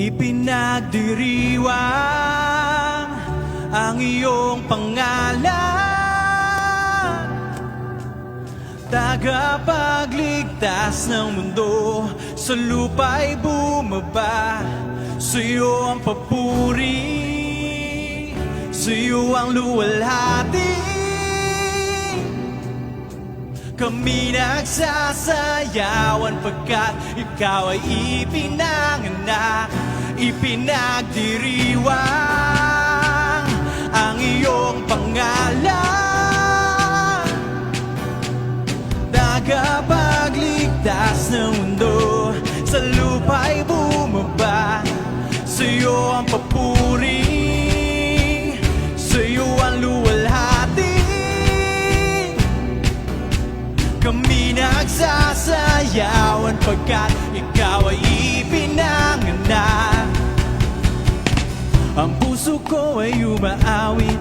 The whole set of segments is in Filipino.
Ipinagdiriwang ang iyong pangalan, tagapagligtas ng mundo, sa lupa'y bumaba. Sa iyo ang papuri, sa iyo ang luwalhati. Kami nagsasayawan pagkat ikaw ay ipinanganak. Ipinagdiriwang ang iyong pangalan, tagapagligtas ng mundo, sa lupa'y bumaba. Sa iyo ang papuri, sa iyo ang luwalhati. Kami nagsasayawan pagkat ikaw ay ipinanganak. Ang puso ko ay umaawit,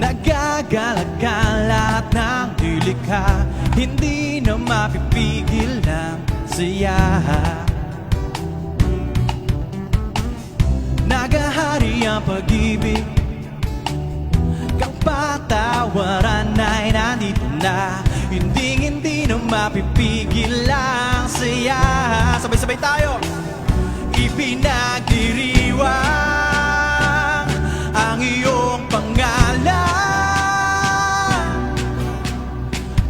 nagagalak ang lahat ng nilikha. Hindi na mapipigil ng saya. Nagahari ang pag-ibig, kapatawaran ay nandito na. Hindi na mapipigil ang saya. Sabay-sabay tayo. Ipinagdiriwang ang iyong pangalan,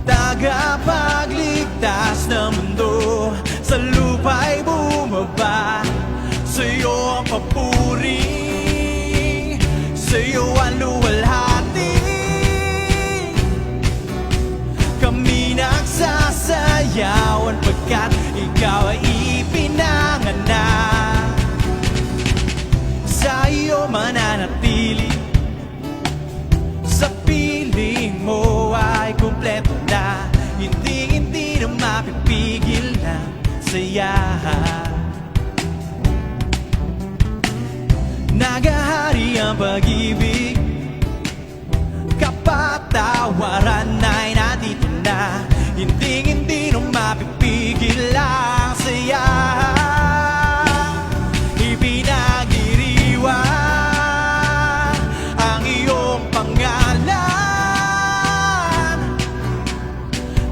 tagapagligtas ng mundo, sa lupa'y bumaba. Sa iyo ang papuri, sa iyo ang luwalhati. Kami nagsasayawan pagkat ikaw ay ipinanganak. Sa iyo mananatili, sa piling mo ay kumpleto na. Hindi na mapipigil ng saya. Nagahari ang pag-ibig, kapatawaran ay nandito na. Hindi na mapipigil ang saya. Ipinagdiriwang ang iyong pangalan,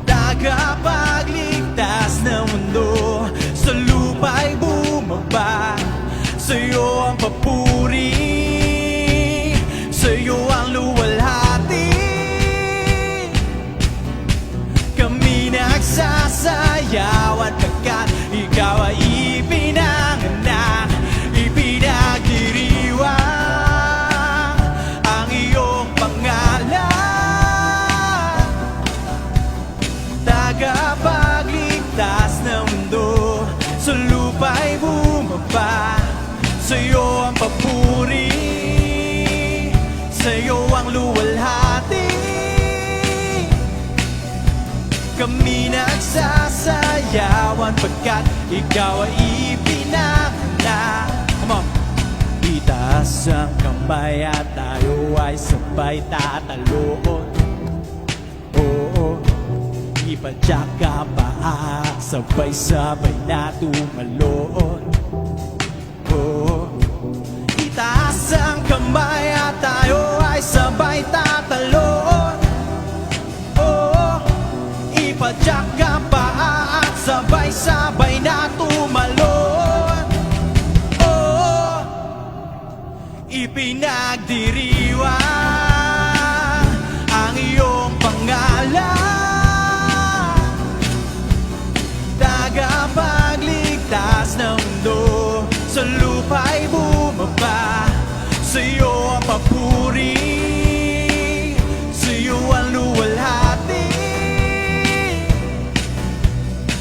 tagapagligtas ng mundo, sa lupa'y bumaba. Sa iyo ang papuri, sa iyo ang luwalhati. Kami nagsasayawan pagkat ikaw ay ipinanganak. Ipinagdiriwang ang iyong pangalan, tagapagligtas ng mundo, sa lupa'y bumaba. Sa iyo ang papuri, sa iyo ang luwalhati. Kami nagsasayawan pagkat ikaw ay ipinanganak. Come on! Itaas ang kamay at tayo ay sabay tatalon. Oo, ipadyak ang paa, sabay-sabay na tumalon. Itaas ang kamay at tayo ay sabay tatalon. Oh, ipadyak ang paa at sabay-sabay na tumalon. Oh, ipinagdiriwang ang iyong pangalan, tagapagligtas ng mundo, sa lupa'y bumaba. Sa iyo ang papuri, sa iyo ang luwalhati.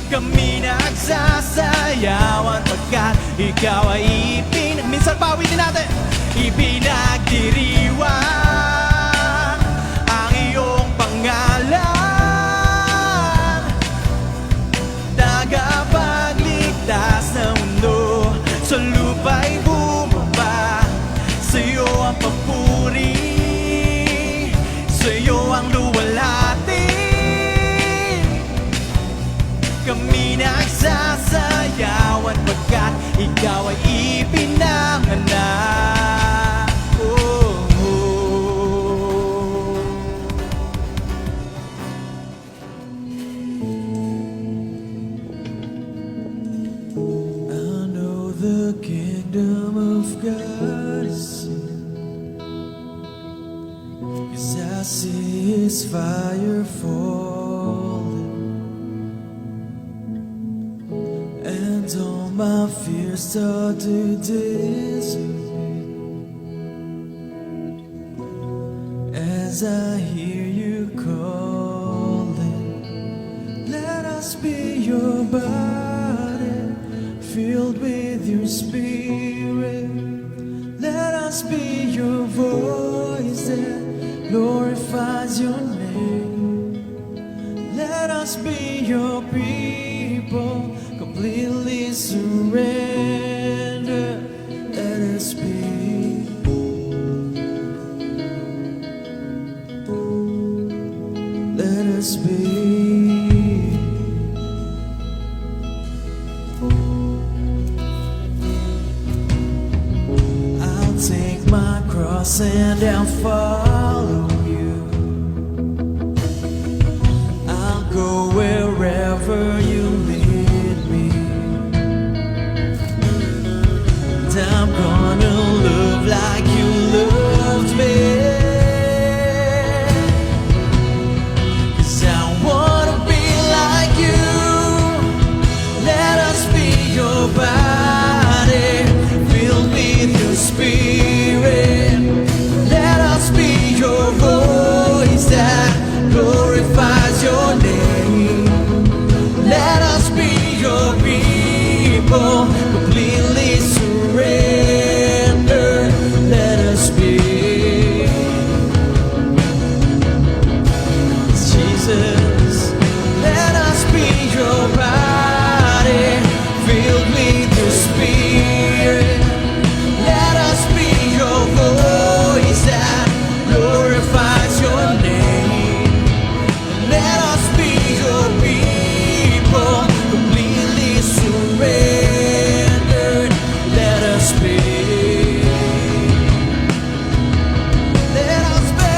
Kami nagsasayawan pagkat ikaw ay minsan pawitin natin. Ipinagdiriwang ang iyong pangalan, tagapagligtas ng mundo, sa lupa'y bumaba. Sa iyo ang papuri, sa iyo ang luwalhati. Kami nagsasayawan pagkat ikaw ay ipinanganak. I know the kingdom of God is in, 'cause I see His fire falling, and all my fears start to disappear as I hear you calling. Let us be your body, filled with your spirit. Let us be your voice that glorifies your name. Let us be your people, completely surrender. Let us be. Let us be. I'll take my cross and I'll follow you. I'll go wherever you lead me, and I'm gonna love like you loved me. 'Cause I wanna be like you. Let us be your body, filled with your spirit. Let us be your voice that glorifies your name. Let us be your people, completely surrender. Let us be. Jesus, let us be your body, filled with your spirit. Let us be your voice that glorifies your name. Let us be your people, completely surrendered. Let us be. Let us be.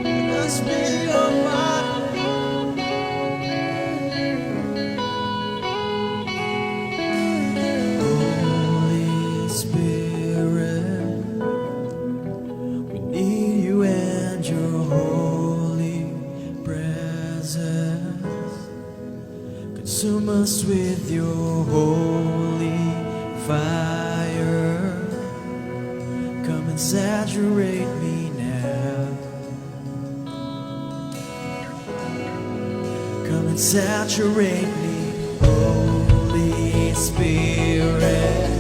Let us be your body. Holy Spirit, we need you and your holy presence. Consume us with your holy fire. Come and saturate me now. Come and saturate me, Holy Spirit.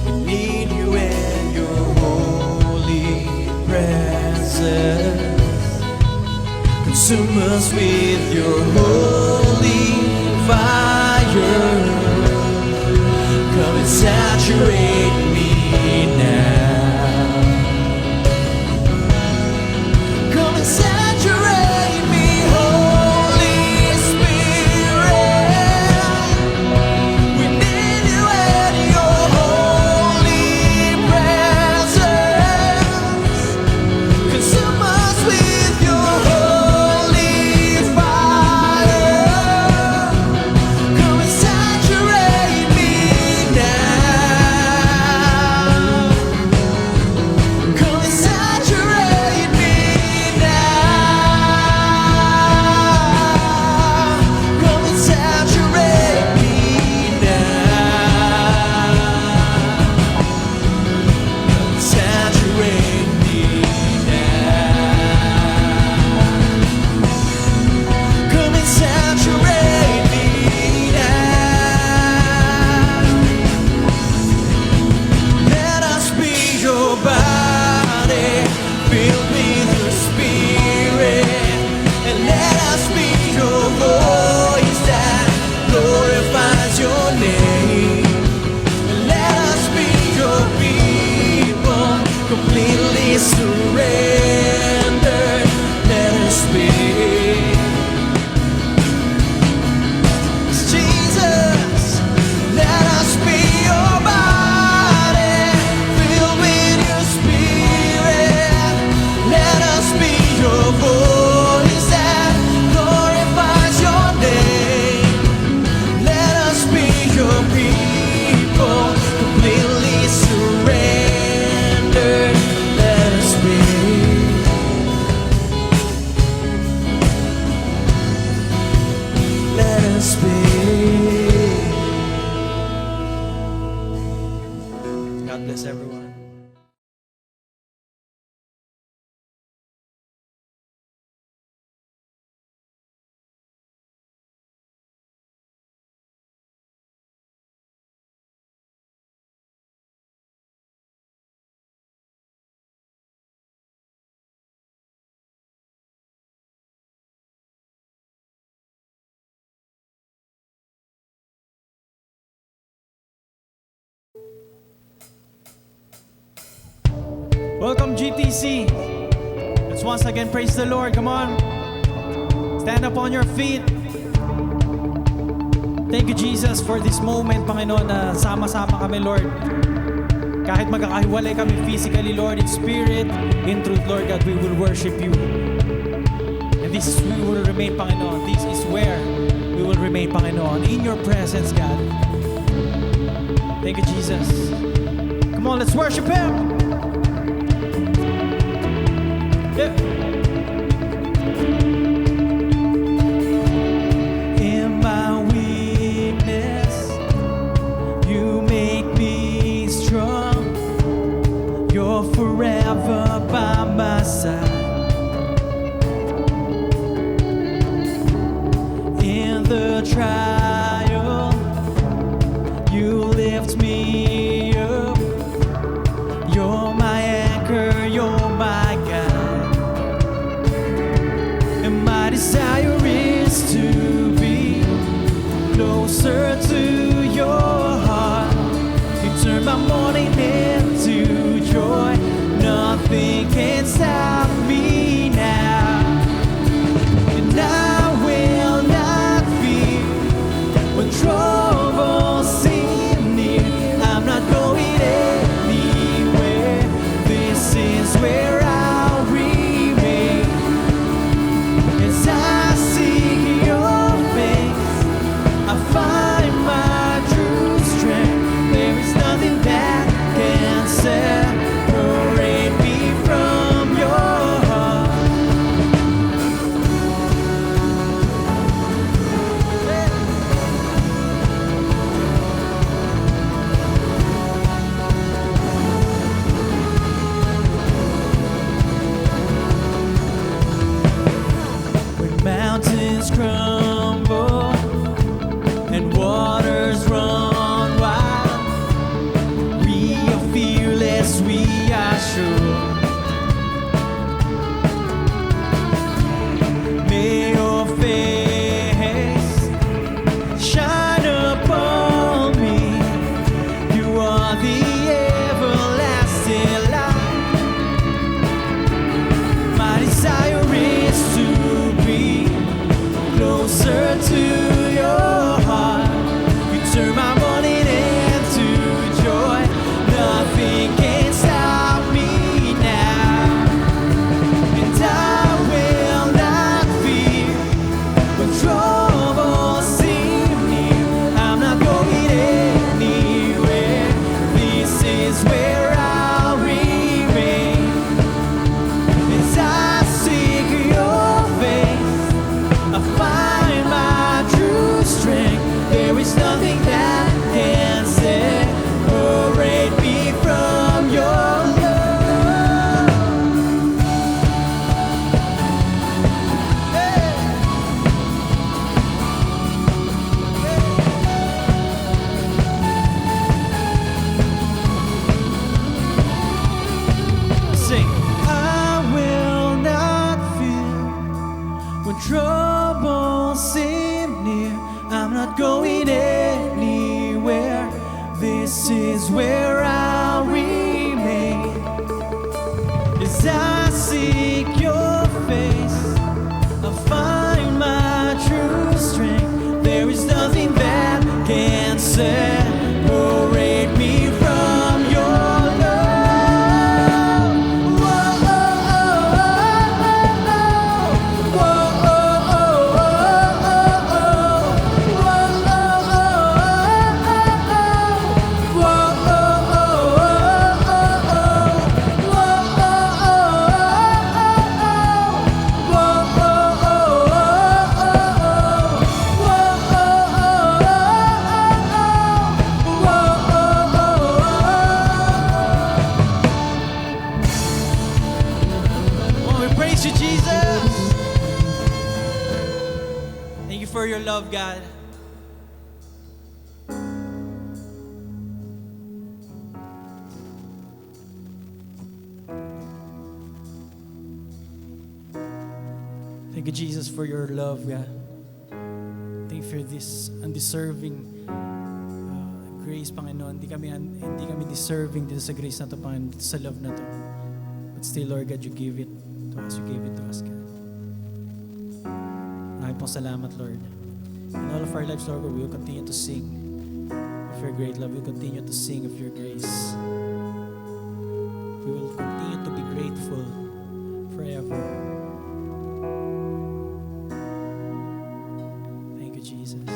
We need you and your holy presence. Consume us with your holy fire. Come and saturate me now. Come and saturate me, Holy Spirit. We need you and your holy presence. Consume us with your holy fire. Come and saturate me now. God bless everyone. Welcome GTC. Let's once again praise the Lord. Come on. Stand up on your feet. Thank you Jesus for this moment, Panginoon, na sama-sama kami, Lord. Kahit magkakahiwalay kami physically, Lord, in spirit, in truth, Lord God, we will worship you. And this is where we will remain, Panginoon. This is where we will remain, Panginoon, in your presence, God. Thank you, Jesus. Come on, let's worship Him. Yeah. In my weakness, you make me strong. You're forever by my side. In the trial, you lift me up. You're my anchor, you're my God. Desire is to be closer to your heart. You turn my mourning into joy. Nothing can stop me now. And I will not fear when trouble seems near. I'm not going anywhere. This is where I'll remain. As I seek your face, I find my true strength. There is nothing that can separate me from your heart. When mountains crumble and waters run wild, we are fearless, we are sure. May your face shine upon me. You are the everlasting light. My desire is to be closer to your heart. You turn my mourning into joy. Nothing can stop me now. And I will not fear when trouble seems near. I'm not going anywhere. This is where I'll remain. As I seek your face, I find my true strength. There is nothing that can separate me from your love. Sing. I will not fear when trouble seems near. I'm not going anywhere. This is where I'll remain. As I seek your face, I find my true strength. There is nothing that can separate me from your love. Whoa, oh, oh, oh, oh, for your love, God. Thank you, Jesus, for your love, God. Thank you for this undeserving grace, Panginoon. Hindi kami deserving dito sa grace na to, Panginoon, dito sa love na to. But still, Lord God, you give it to us. You gave it to us, God. Maraming pong salamat, Lord. In all of our lives, Lord, we will continue to sing of your great love. We will continue to sing of your grace. We will continue to be grateful forever. Thank you, Jesus.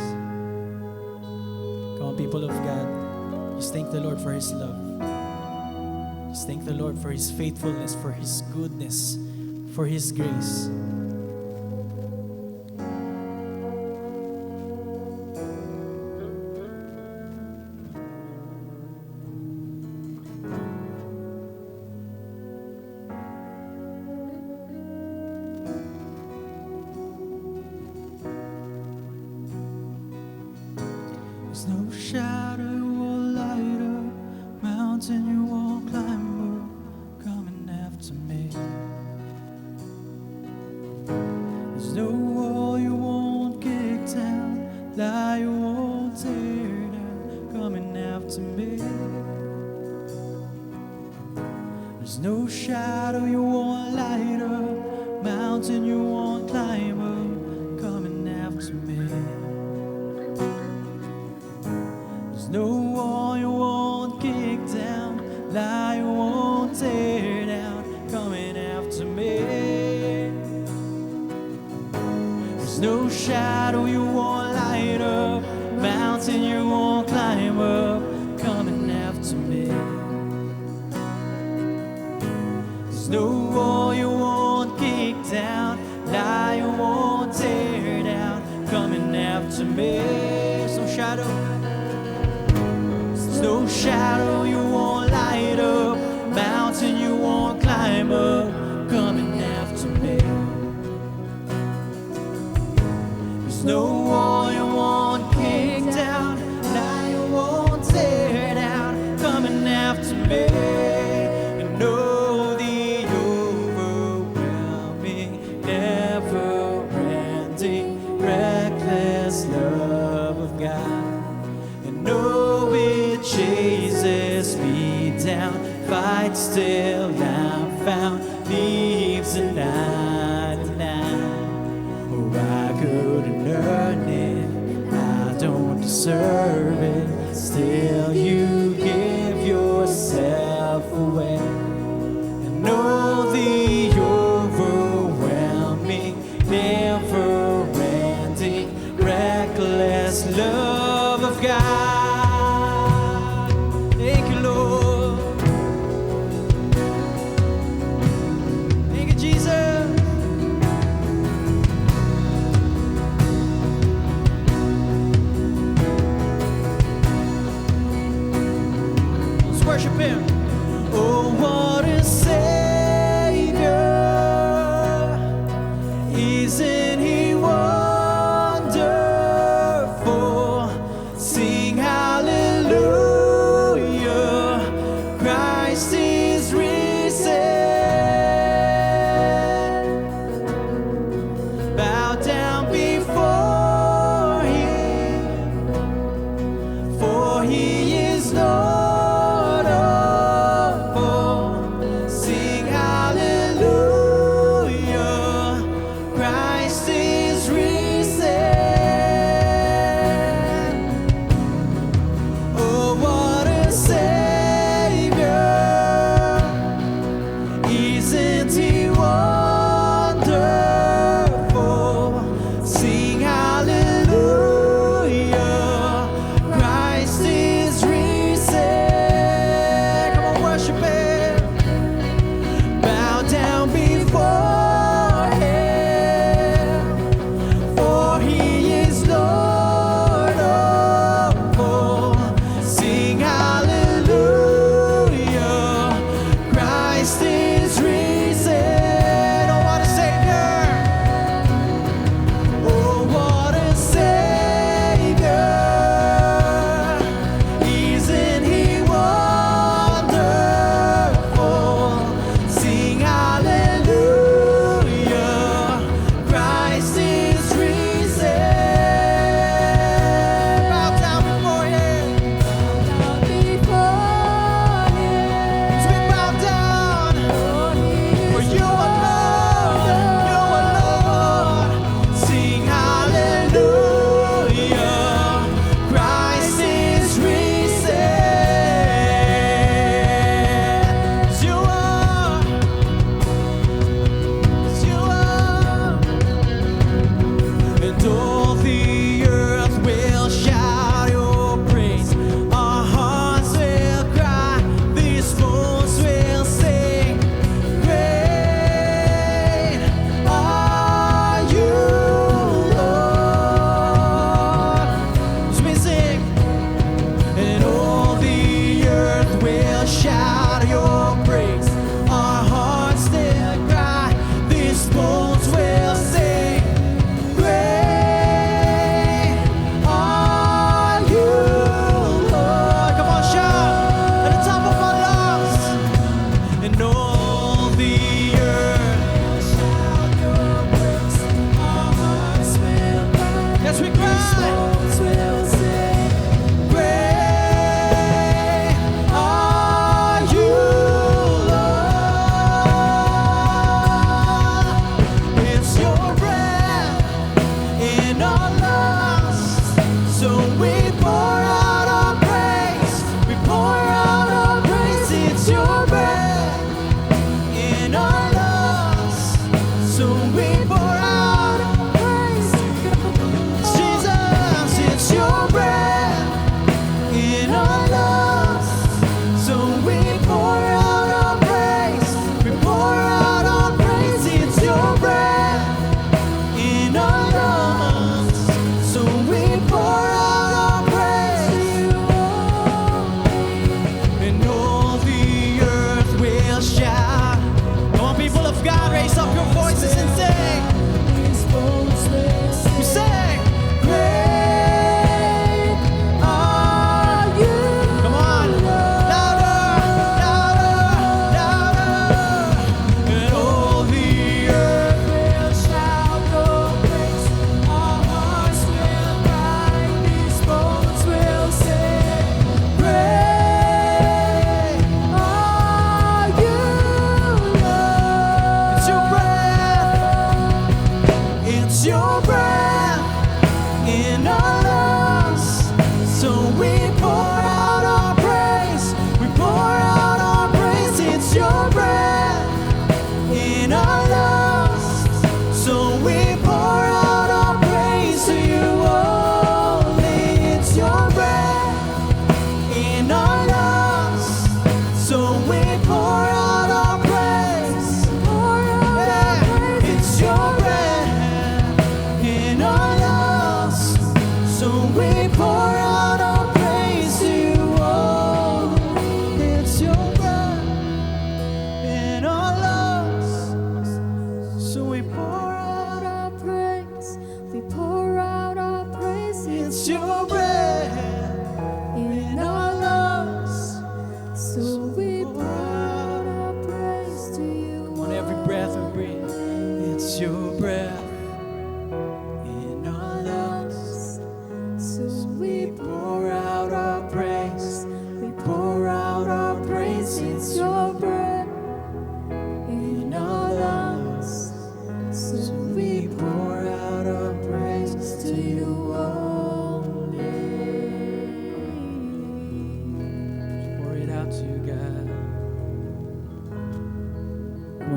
Come on, people of God, just thank the Lord for His love. Just thank the Lord for His faithfulness, for His goodness, for His grace. There's no shadow or light up, mountain you won't climb up, coming after me. There's no wall you won't kick down, lie you won't tear down, coming after me. There's no shadow you won't light up, mountain you won't climb up, coming after me. No wall you won't kick down, lie you won't tear down, coming after me. There's no shadow you won't light up, mountain you won't climb up, coming after me. There's no wall you won't kick down, lie you won't tear down, coming after me. There's no shadow. No shadow you won't light up, mountain you won't climb up, coming after me. There's no wall you won't kick down, lie you won't tear down, coming after me. And know the overwhelming, never-ending, reckless love of God. And know it chases me down, fights till I'm found, leaves a 99. Oh, I couldn't earn it, I don't deserve it, still you give yourself away. And know the overwhelming, never-ending, reckless love of God. Thank you, Lord. Thank you, Jesus. Let's worship Him. Oh, what a Savior! Isn't He wonderful? Sing hallelujah, Christ is risen. Bow down before Him, for He is Lord of all. will shout your praise. Our hearts still cry. These bones will sing. Great are you, Lord. Come on, shout at the top of our lungs. And all the earth will shout your praise. Our hearts will cry. Yes, we cry.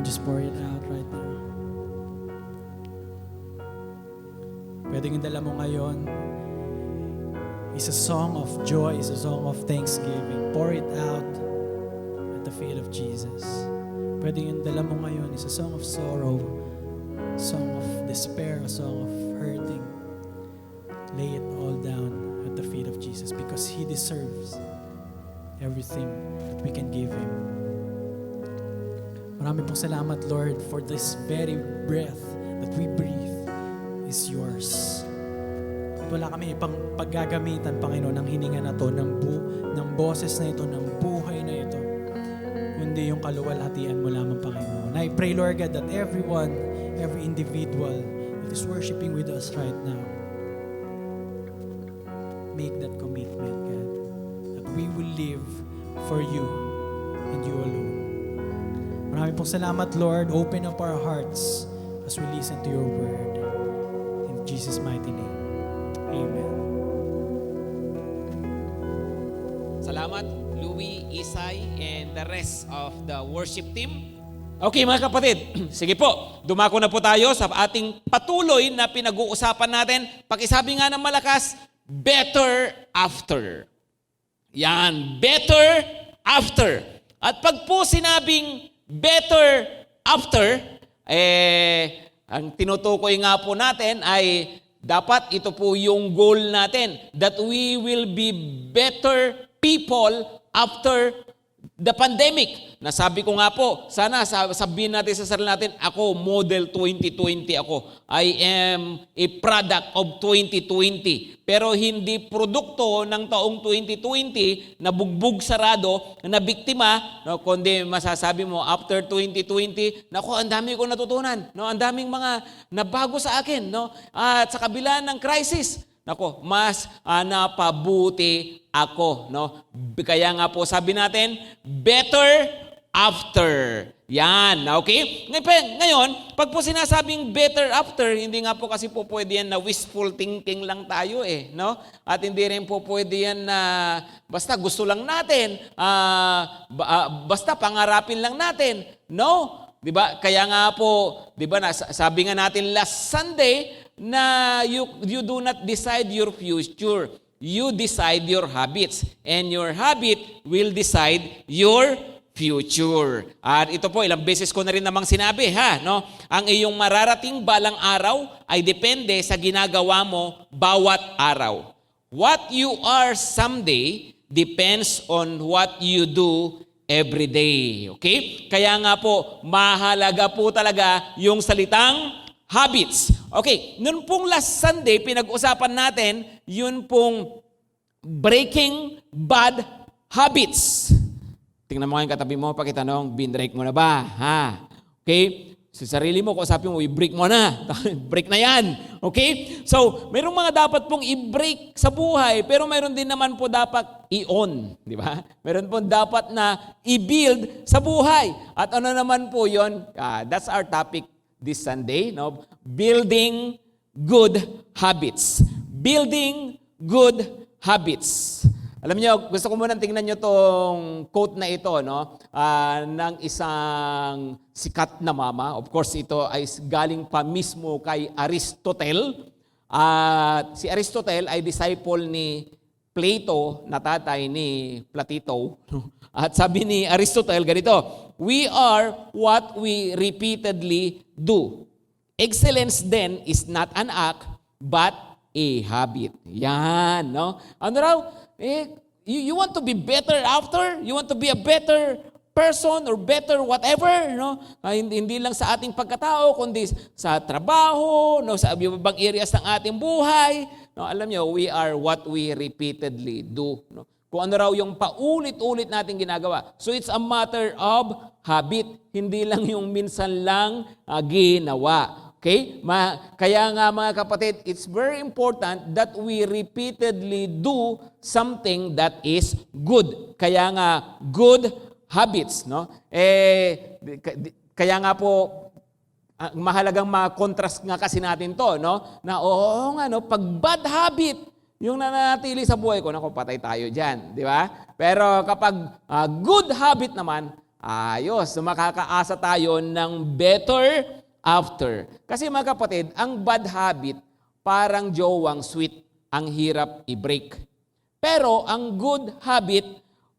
Just pour it out right now. Pwedeng idala mo ngayon. It's a song of joy, it's a song of thanksgiving. Pour it out at the feet of Jesus. Pwedeng idala mo ngayon. It's a song of sorrow, a song of despair, a song of hurting. Lay it all down at the feet of Jesus because He deserves everything that we can give Him. Marami pong salamat, Lord, for this very breath that we breathe is yours. At wala kami ipang paggagamitan, Panginoon, ng hininga na to, ng boses na ito, ng buhay na ito, kundi yung kaluwalhatian mo lamang, Panginoon. I pray, Lord God, that everyone, every individual that is worshiping with us right now, make that commitment, God, that we will live for you and you alone. Maraming pong salamat, Lord. Open up our hearts as we listen to your word. In Jesus' mighty name. Amen. Salamat, Louie, Isay, and the rest of the worship team. Okay, mga kapatid, sige po, dumako na po tayo sa ating patuloy na pinag-uusapan natin. Pakisabi nga ng malakas, better after. Yan, better after. At pag po sinabing better after, ang tinutukoy nga po natin ay dapat ito po yung goal natin, that we will be better people after The pandemic, nasabi ko nga po, sana sabihin natin sa sarili natin, ako, model 2020 ako. I am a product of 2020. Pero hindi produkto ng taong 2020 na bugbog sarado, na biktima, no, kundi masasabi mo, after 2020, naku, ang dami ko natutunan. No, ang daming mga nabago sa akin. No? At sa kabila ng crisis, nako, mas napabuti ako, no? Kaya nga po sabi natin, better after. Yan, okay? Ngayon, pag po sinasabing better after, hindi nga po kasi po pwede yan na wishful thinking lang tayo no? At hindi rin po pwede yan na basta gusto lang natin, basta pangarapin lang natin. No? 'Di ba? Kaya nga po, 'di ba, sabi nga natin last Sunday na you do not decide your future. You decide your habits. And your habit will decide your future. At ito po, ilang beses ko na rin namang sinabi, no? Ang iyong mararating balang araw ay depende sa ginagawa mo bawat araw. What you are someday depends on what you do every day. Okay? Kaya nga po, mahalaga po talaga yung salitang habits. Okay, noon pong last Sunday, pinag-usapan natin yun pong breaking bad habits. Tingnan mo yung katabi mo, pakitanong, binrake mo na ba? Okay? Sa sarili mo, kausapin mo, i-break mo na. Break na yan. Okay? So, mayroong mga dapat pong i-break sa buhay, pero mayroon din naman po dapat i-on. Di ba? Mayroon po dapat na i-build sa buhay. At ano naman po yun? That's our topic this Sunday, no? Building good habits. Building good habits. Alam niyo, gusto ko muna tingnan niyo tong quote na ito, no? Ng isang sikat na mama. Of course, ito ay galing pa mismo kay Aristotle. Si Aristotle ay disciple ni Plato, na tatay ni Platito. At sabi ni Aristotle ganito, we are what we repeatedly do. Excellence then is not an act, but a habit. Yan, no? Ano raw? You want to be better after? You want to be a better person or better whatever, no? Hindi lang sa ating pagkatao, kundi sa trabaho, no? Sa ibang areas ng ating buhay. No? Alam nyo, we are what we repeatedly do. No? Kung ano raw yung paulit-ulit natin ginagawa. So it's a matter of habit. Hindi lang yung minsan lang ginawa. Okay? Kaya nga mga kapatid, it's very important that we repeatedly do something that is good. Kaya nga, good habits. No? Kaya nga po, mahalagang ma-contrast nga kasi natin to, no? Na oo nga, no? Pag bad habit, yung nananatili sa buhay ko, naku, patay tayo dyan, di ba? Pero kapag good habit naman, ayos, makakaasa tayo ng better after. Kasi mga kapatid, ang bad habit, parang jowang sweet, ang hirap i-break. Pero ang good habit,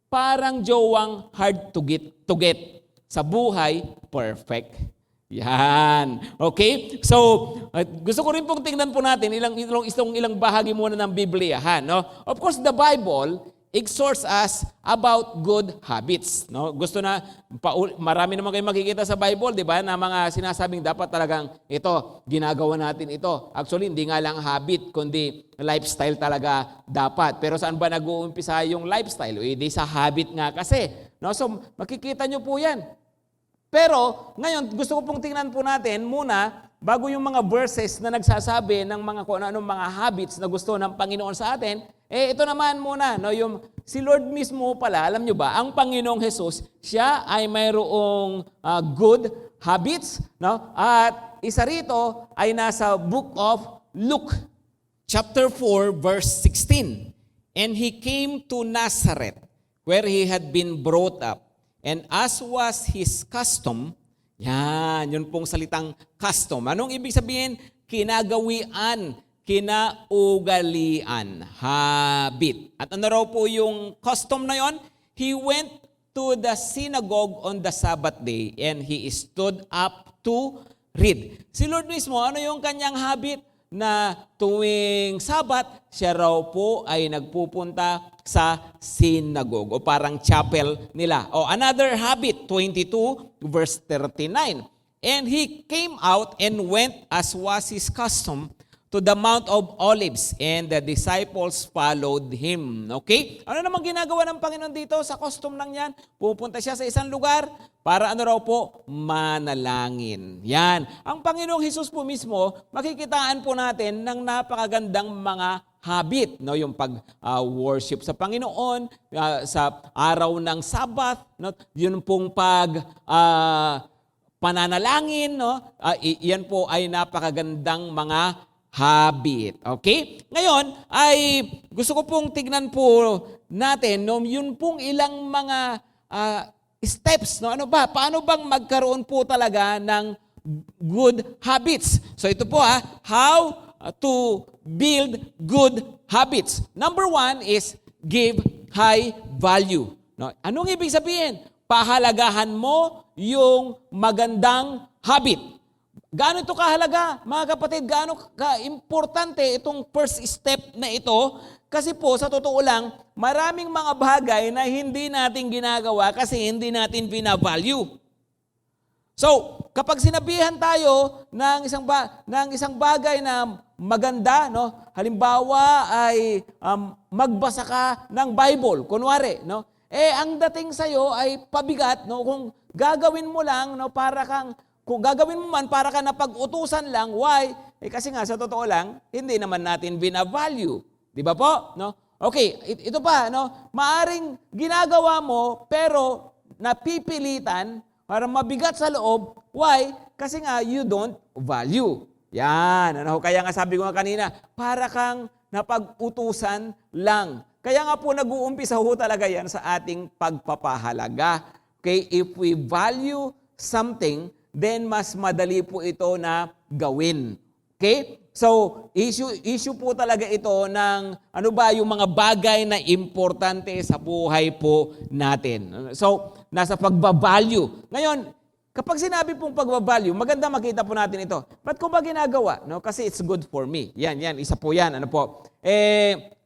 parang jowang hard to get. Sa buhay, perfect. Yan. Okay? So, gusto ko rin pong tingnan po natin ilang bahagi muna ng Biblia. No? Of course, the Bible exhorts us about good habits. No? Gusto na, marami naman kayo makikita sa Bible, di ba, na mga sinasabing dapat talagang ito, ginagawa natin ito. Actually, hindi nga lang habit, kundi lifestyle talaga dapat. Pero saan ba nag-uumpisa yung lifestyle? Hindi sa habit nga kasi. No? So, makikita nyo po yan. Pero, ngayon, gusto ko pong tingnan po natin muna, bago yung mga verses na nagsasabi ng mga kung anong mga habits na gusto ng Panginoon sa atin, ito naman muna, no, yung si Lord mismo pala, alam nyo ba, ang Panginoong Jesus, siya ay mayroong good habits, no? At isa rito ay nasa book of Luke, chapter 4, verse 16. And he came to Nazareth, where he had been brought up. And as was his custom, yun pong salitang custom. Anong ibig sabihin? Kinagawian, kinaugalian, habit. At ano raw po yung custom na yon? He went to the synagogue on the Sabbath day and he stood up to read. Si Lord mismo, ano yung kanyang habit? na tuwing Sabat, siya raw po ay nagpupunta sa synagogue o parang chapel nila. O another habit, 22 verse 39. And he came out and went as was his custom to the Mount of Olives, and the disciples followed him. Okay? Ano namang ginagawa ng Panginoon dito sa custom lang yan? Pupunta siya sa isang lugar para ano raw po? Manalangin. Yan. Ang Panginoong Hesus po mismo, makikitaan po natin ng napakagandang mga habit, no, yung pag-worship sa Panginoon, sa araw ng Sabbath, no, yun pong pananalangin, no, yan po ay napakagandang mga habit. Okay? Ngayon, ay gusto ko pong tignan po natin, no, yun pong ilang mga steps, no, ano ba? Paano bang magkaroon po talaga ng good habits? So ito po how to build good habits. Number 1 is give high value. No? Anong ibig sabihin? Pahalagahan mo yung magandang habit. Gaano ito kahalaga, mga kapatid? Gaano ka-importante itong first step na ito? Kasi po, sa totoo lang, maraming mga bagay na hindi natin ginagawa kasi hindi natin binavalue. So, kapag sinabihan tayo ng isang bagay na maganda, no? Halimbawa ay magbasa ka ng Bible, kunwari, no? Ang dating sa iyo ay pabigat, no? Kung gagawin mo lang, no, kung gagawin mo man para ka napag-utusan lang, why? Kasi nga sa totoo lang, hindi naman natin binavalue. Di ba po? No? Okay, ito pa, no? Maaring ginagawa mo pero napipilitan para mabigat sa loob. Why? Kasi nga you don't value. Yan. Ano? Kaya nga sabi ko nga kanina, para kang napag-utusan lang. Kaya nga po nag-uumpisa ho talaga yan sa ating pagpapahalaga. Okay? If we value something, then mas madali po ito na gawin. Okay? So, issue po talaga ito ng ano ba yung mga bagay na importante sa buhay po natin. So, nasa pagbabalue. Ngayon, kapag sinabi pong pagbabalue, maganda makita po natin ito. Ba't ko ba ginagawa? No? Kasi it's good for me. Yan, isa po yan. Ano po?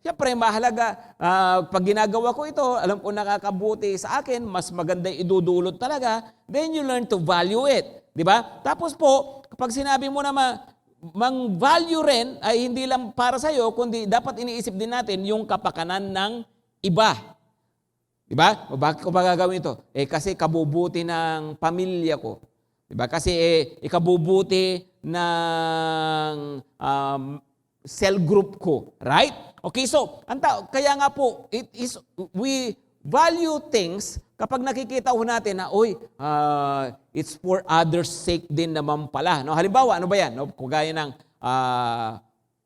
Siyempre, mahalaga. Pag ginagawa ko ito, alam ko nakakabuti sa akin, mas maganda idudulot talaga, then you learn to value it. Di ba? Tapos po, kapag sinabi mo na mang-value rin, ay hindi lang para sa'yo, kundi dapat iniisip din natin yung kapakanan ng iba. Di ba? O bakit ko ba gagawin ito? Kasi kabubuti ng pamilya ko. Di ba? Kasi ikabubuti ng cell group ko. Right? Okay, so, kaya nga po, we value things kapag nakikita ho natin na, it's for others' sake din naman pala. No? Halimbawa, ano ba yan? No? Kugaya ng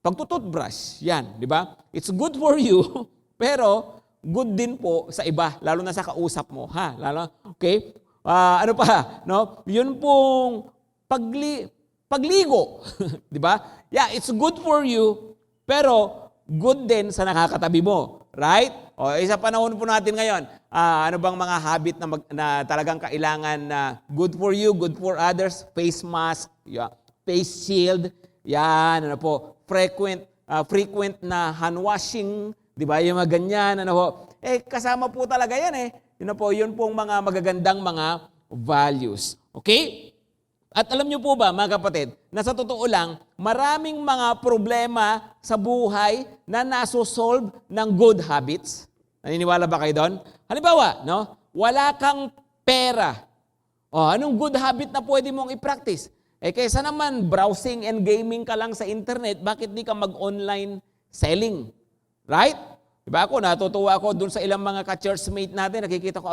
pagtututbrush. Yan, di ba? It's good for you, pero good din po sa iba, lalo na sa kausap mo. Okay? Ano pa? No? Yun pong pagligo. Di ba? Yeah, it's good for you, pero good din sa nakakatabi mo. Right? O, sa panahon po natin ngayon, ano bang mga habit na talagang kailangan na good for you, good for others? Face mask, face shield, yan, ano po, frequent na hand washing, di ba? Yung mga ganyan, ano po. Kasama po talaga yan yun pong mga magagandang mga values. Okay? At alam niyo po ba, mga kapatid, na sa totoo lang, maraming mga problema sa buhay na nasosolve ng good habits. Naniniwala ba kayo doon? Halimbawa, no? Wala kang pera. Anong good habit na pwede mong i-practice? Kaysa naman browsing and gaming ka lang sa internet, bakit di ka mag-online selling? Right? Diba ako, natutuwa ako dun sa ilang mga ka-churchmate natin, nakikita ko,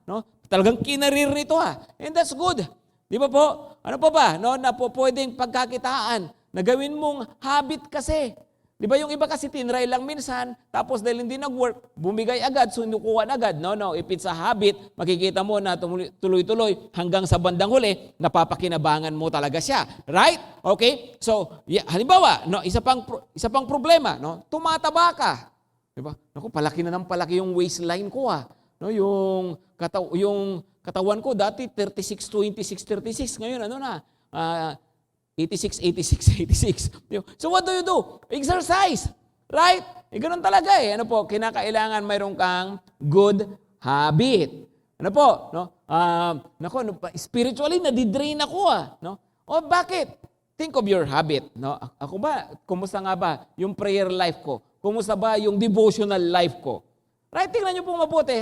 no? Talagang kinarir nito and that's good. Di ba po? Ano pa ba? No, na po pwedeng pagkakitaan na gawin mong habit kasi. Di ba yung iba kasi tinry lang minsan, tapos dahil hindi nag-work, bumigay agad, sinukuha agad. No, if it's a habit, makikita mo na tuloy-tuloy hanggang sa bandang huli, napapakinabangan mo talaga siya. Right? Okay? So, halimbawa, no, isa pang problema, no, tumataba ka. Di ba? Naku, palaki na ng palaki yung waistline ko No, yung katawan ko dati 36, 26, 36. Ngayon ano na? 86, 86, 86. So what do? Exercise. Right? Ganun talaga eh. Ano po, kinakailangan mayroon kang good habit. Ano po? No? Spiritually, nadidrain ako no? O bakit? Think of your habit. No? Ako ba, kumusta nga ba yung prayer life ko? Kumusta ba yung devotional life ko? Right, tingnan niyo po mabuti.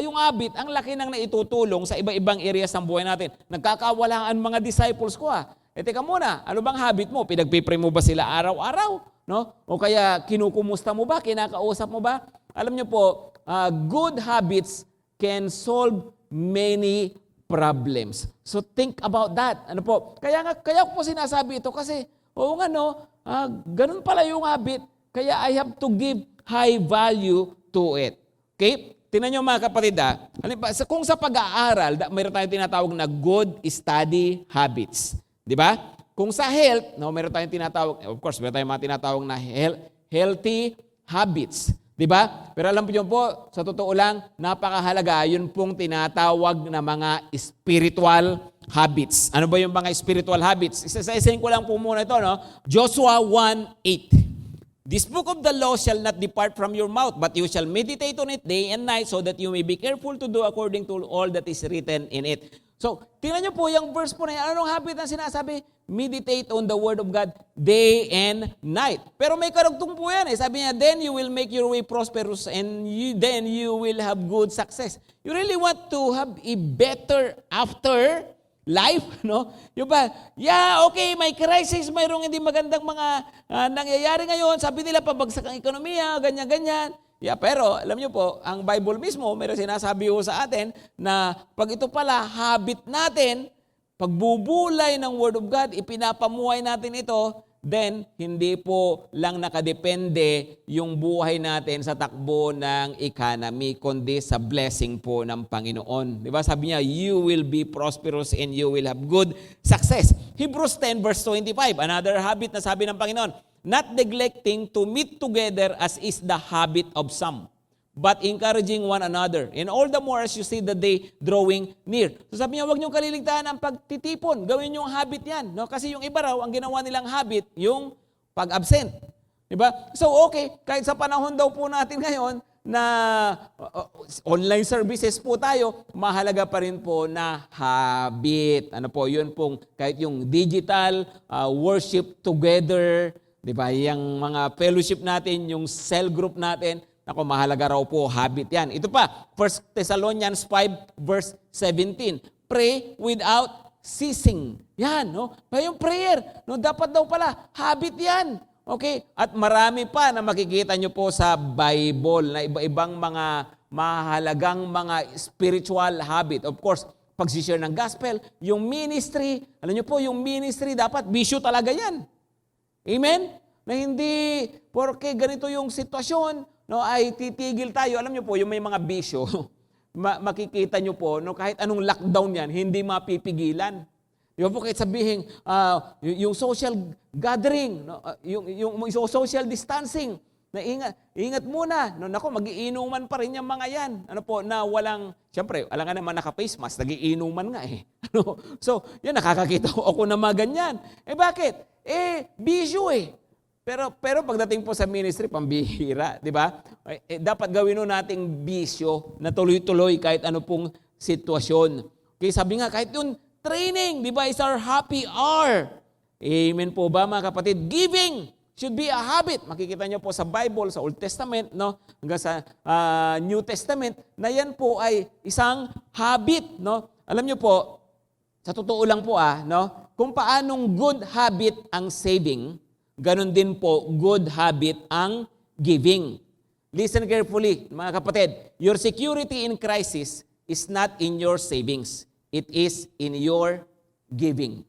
Yung habit, ang laki nang naitutulong sa iba-ibang areas ng buhay natin. Nagkakawalaan mga disciples ko teka muna, ano bang habit mo? Pinagpipray mo ba sila araw-araw? No? O kaya kinukumusta mo ba? Kinakausap mo ba? Alam niyo po, good habits can solve many problems. So think about that. Ano po? Kaya ko po sinasabi ito kasi, ganun pala yung habit. Kaya I have to give high value to it. Okay? Tingnan nyo mga kapatid kung sa pag-aaral, mayroon tayong tinatawag na good study habits. Di ba? Kung sa health, meron tayong tinatawag, of course, meron tayong mga tinatawag na healthy habits. Di ba? Pero alam niyo po, sa totoo lang, napakahalaga, yun pong tinatawag na mga spiritual habits. Ano ba yung mga spiritual habits? Isa-isahin ko lang po muna ito, no? Joshua 1:8. This book of the law shall not depart from your mouth, but you shall meditate on it day and night so that you may be careful to do according to all that is written in it. So, tingnan nyo po yung verse po na yan. Anong habit ang sinasabi? Meditate on the word of God day and night. Pero may karugtong po yan. Sabi niya, then you will make your way prosperous and then you will have good success. You really want to have a better after life, no? Yung ba? Yeah, okay, may crisis, mayroong hindi magandang mga nangyayari ngayon. Sabi nila, pabagsak ang ekonomiya, ganyan-ganyan. Yeah, pero alam niyo po, ang Bible mismo, mayroong sinasabi ho sa atin na pag ito pala, habit natin, pagbubulay ng Word of God, ipinapamuhay natin ito, then hindi po lang nakadepende yung buhay natin sa takbo ng economy, kundi sa blessing po ng Panginoon. Di ba? Sabi niya, you will be prosperous and you will have good success. Hebrews 10 verse 25, another habit na sabi ng Panginoon, not neglecting to meet together as is the habit of some, but encouraging one another. And all the more as you see the day drawing near. So sabi niya, huwag niyong kaliligtaan ang pagtitipon. Gawin yung habit yan. No? Kasi yung iba raw, ang ginawa nilang habit, yung pag-absent. Diba? So okay, kahit sa panahon daw po natin ngayon, na online services po tayo, mahalaga pa rin po na habit. Ano po, yun pong kahit yung digital worship together, diba? Yung mga fellowship natin, yung cell group natin, ako, mahalaga raw po, habit yan. Ito pa, 1 Thessalonians 5 verse 17. Pray without ceasing. Yan, no? Yung prayer, no? Dapat daw pala, habit yan. Okay? At marami pa na makikita nyo po sa Bible na iba-ibang mga mahalagang mga spiritual habit. Of course, pag-share ng gospel, yung ministry, alam nyo po, yung ministry dapat bisyo talaga yan. Amen? Na hindi, porque ganito yung sitwasyon, no, ay titigil tayo. Alam niyo po, yung may mga bisyo, makikita niyo po, no, kahit anong lockdown yan, hindi mapipigilan. Di ba po, kahit sabihin, yung social gathering, no, yung social distancing, na ingat muna. No, nako, magiinuman pa rin yung mga yan. Ano po, na walang, siyempre, alam nga naman naka-face mask, nagiinuman nga eh. Ano? So, yan, nakakakita ako na mga ganyan. Bakit? Bisyo eh. Pero pagdating po sa ministry, pambihira, di ba? Dapat gawin nating bisyo na tuloy-tuloy kahit ano pong sitwasyon. Okay, sabi nga, kahit yung training, di ba, is our happy hour. Amen po ba, mga kapatid? Giving should be a habit. Makikita niyo po sa Bible, sa Old Testament, no? Hanggang sa New Testament, na yan po ay isang habit, no? Alam niyo po, sa totoo lang po, no? Kung paanong good habit ang saving, ganon din po, good habit ang giving. Listen carefully, mga kapatid. Your security in crisis is not in your savings. It is in your giving.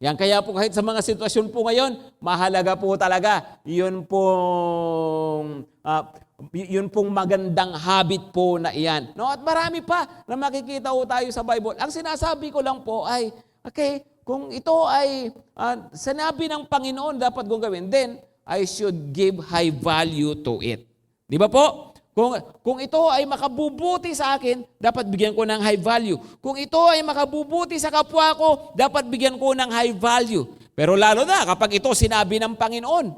Yan, kaya po kahit sa mga sitwasyon po ngayon, mahalaga po talaga. Yun pong magandang habit po na iyan. No? At marami pa na makikita po tayo sa Bible. Ang sinasabi ko lang po ay, okay, kung ito ay sinabi ng Panginoon dapat kong gawin, then I should give high value to it. Di ba po? Kung ito ay makabubuti sa akin, dapat bigyan ko ng high value. Kung ito ay makabubuti sa kapwa ko, dapat bigyan ko ng high value. Pero lalo na kapag ito sinabi ng Panginoon,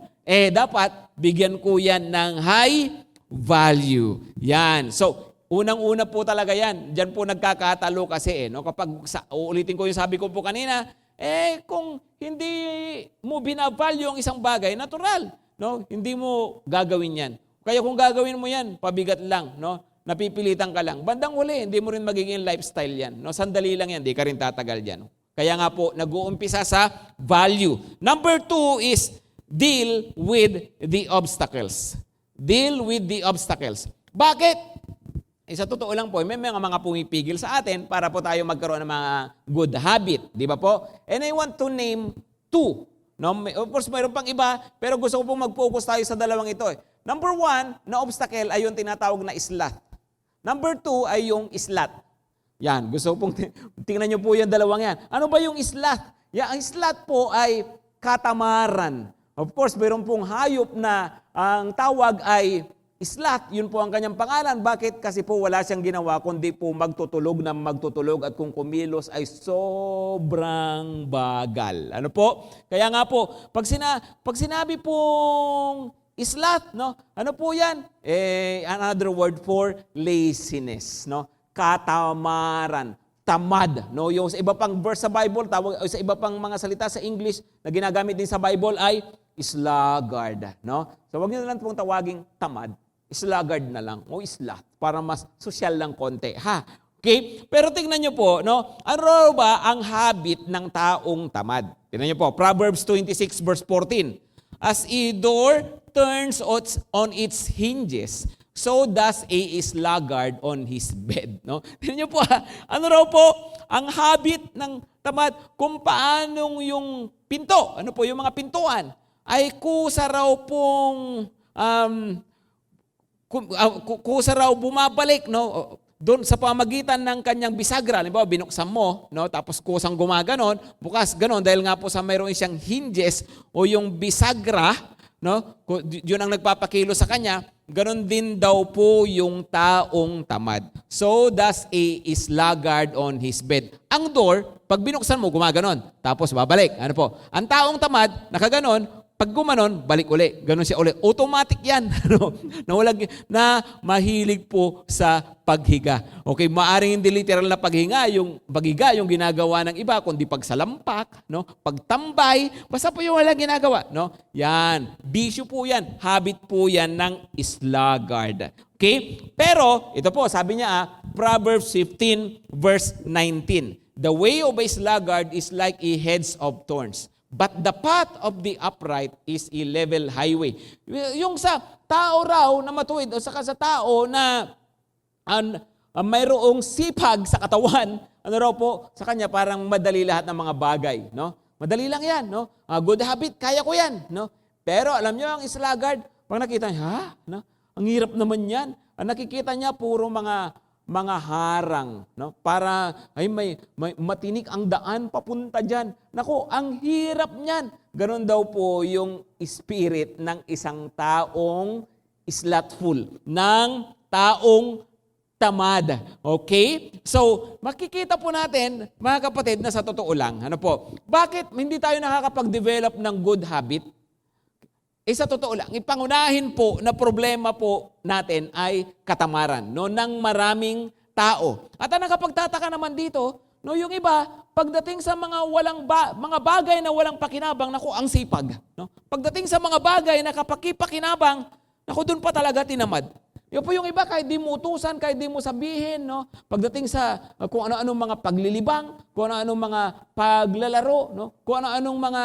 dapat bigyan ko yan ng high value. Yan. So, unang-una po talaga yan. Diyan po nagkakatalo kasi. No? Kapag, uulitin ko yung sabi ko po kanina, kung hindi mo binavalue ang isang bagay, natural. No? Hindi mo gagawin yan. Kaya kung gagawin mo yan, pabigat lang. No? Napipilitan ka lang. Bandang huli, hindi mo rin magiging lifestyle yan. No? Sandali lang yan, di ka rin tatagal dyan. Kaya nga po, nag-uumpisa sa value. Number 2 is deal with the obstacles. Deal with the obstacles. Bakit? Sa totoo lang po, may mga pumipigil sa atin para po tayo magkaroon ng mga good habit. Di ba po? And I want to name 2. No? Of course, mayroon pang iba, pero gusto ko pong mag-focus tayo sa dalawang ito. Number 1 na obstacle ay yung tinatawag na sloth. Number 2 ay yung sloth. Yan, gusto ko pong tingnan nyo po yung dalawang yan. Ano ba yung sloth? Ang sloth po ay katamaran. Of course, mayroon pong hayop na ang tawag ay sloth. Yun po ang kanyang pangalan. Bakit? Kasi po wala siyang ginawa kundi po magtutulog na magtutulog at kung kumilos ay sobrang bagal. Ano po? Kaya nga po, pag sinabi pong sloth, no? Ano po yan? Another word for laziness, no? Katamaran, tamad, no? Yung sa iba pang verse sa Bible, sa iba pang mga salita sa English na ginagamit din sa Bible ay sluggard, no? So wag niyo na lang pong tawaging tamad, sluggard na lang o sloth para mas social lang konti, ha? Okay? Pero tingnan niyo po, no? Ano ba ang habit ng taong tamad? Tingnan niyo po, Proverbs 26 verse 14. As a door turns on its hinges, so does a sluggard on his bed. No? Tingnan niyo po, ano raw po ang habit ng tamad kung paanong yung pinto, ano po yung mga pintuan, ay kusa raw pong, kusa raw bumabalik, no? Doon sa pamagitan ng kanyang bisagra, halimbawa binuksan mo, no? Tapos kusang gumaganon, bukas ganon, dahil nga po sa mayroon siyang hinges o yung bisagra, no? Yun ang nagpapakilo sa kanya. Ganon din daw po yung taong tamad. So does a sluggard on his bed. Ang door, pag binuksan mo, gumaganon. Tapos babalik. Ano po? Ang taong tamad, nakaganon, pag gumanon, balik uli. Ganon siya uli. Automatic yan. Na mahilig po sa paghiga. Okay, maaring hindi literal na paghiga yung ginagawa ng iba, kundi pagsalampak, no? Pagtambay, basta po yung walang ginagawa, no? Yan, bisyo po yan, habit po yan ng sluggard. Okay? Pero, ito po, sabi niya, Proverbs 15 verse 19. The way of a sluggard is like a hedge of thorns, but the path of the upright is a level highway. Yung sa tao raw na matuwid, o saka sa tao na mayroong sipag sa katawan, ano raw po, sa kanya parang madali lahat ng mga bagay, no? Madali lang yan, no? Good habit, kaya ko yan, no? Pero alam nyo, ang sluggard, pag nakita niya, no? Ang hirap naman yan. Ang nakikita niya, puro mga harang, no? Para ay may matinik ang daan papunta diyan. Nako, ang hirap niyan. Ganon daw po yung spirit ng isang taong slothful, ng taong tamad. Okay? So, makikita po natin, mga kapatid, na sa totoo lang, ano po, bakit hindi tayo nakakapag-develop ng good habit? Sa totoo lang, ipangunahin po na problema po natin ay katamaran, no, ng maraming tao. At ang nakapagtataka naman dito, no, yung iba, pagdating sa mga mga bagay na walang pakinabang, naku, ang sipag. No? Pagdating sa mga bagay na kapakipakinabang, naku, doon pa talaga tinamad. Yung po yung iba, kahit di mo utusan, kahit di mo sabihin, no? Pagdating sa kung ano-anong mga paglilibang, kung ano-anong mga paglalaro, no? Kung ano-anong mga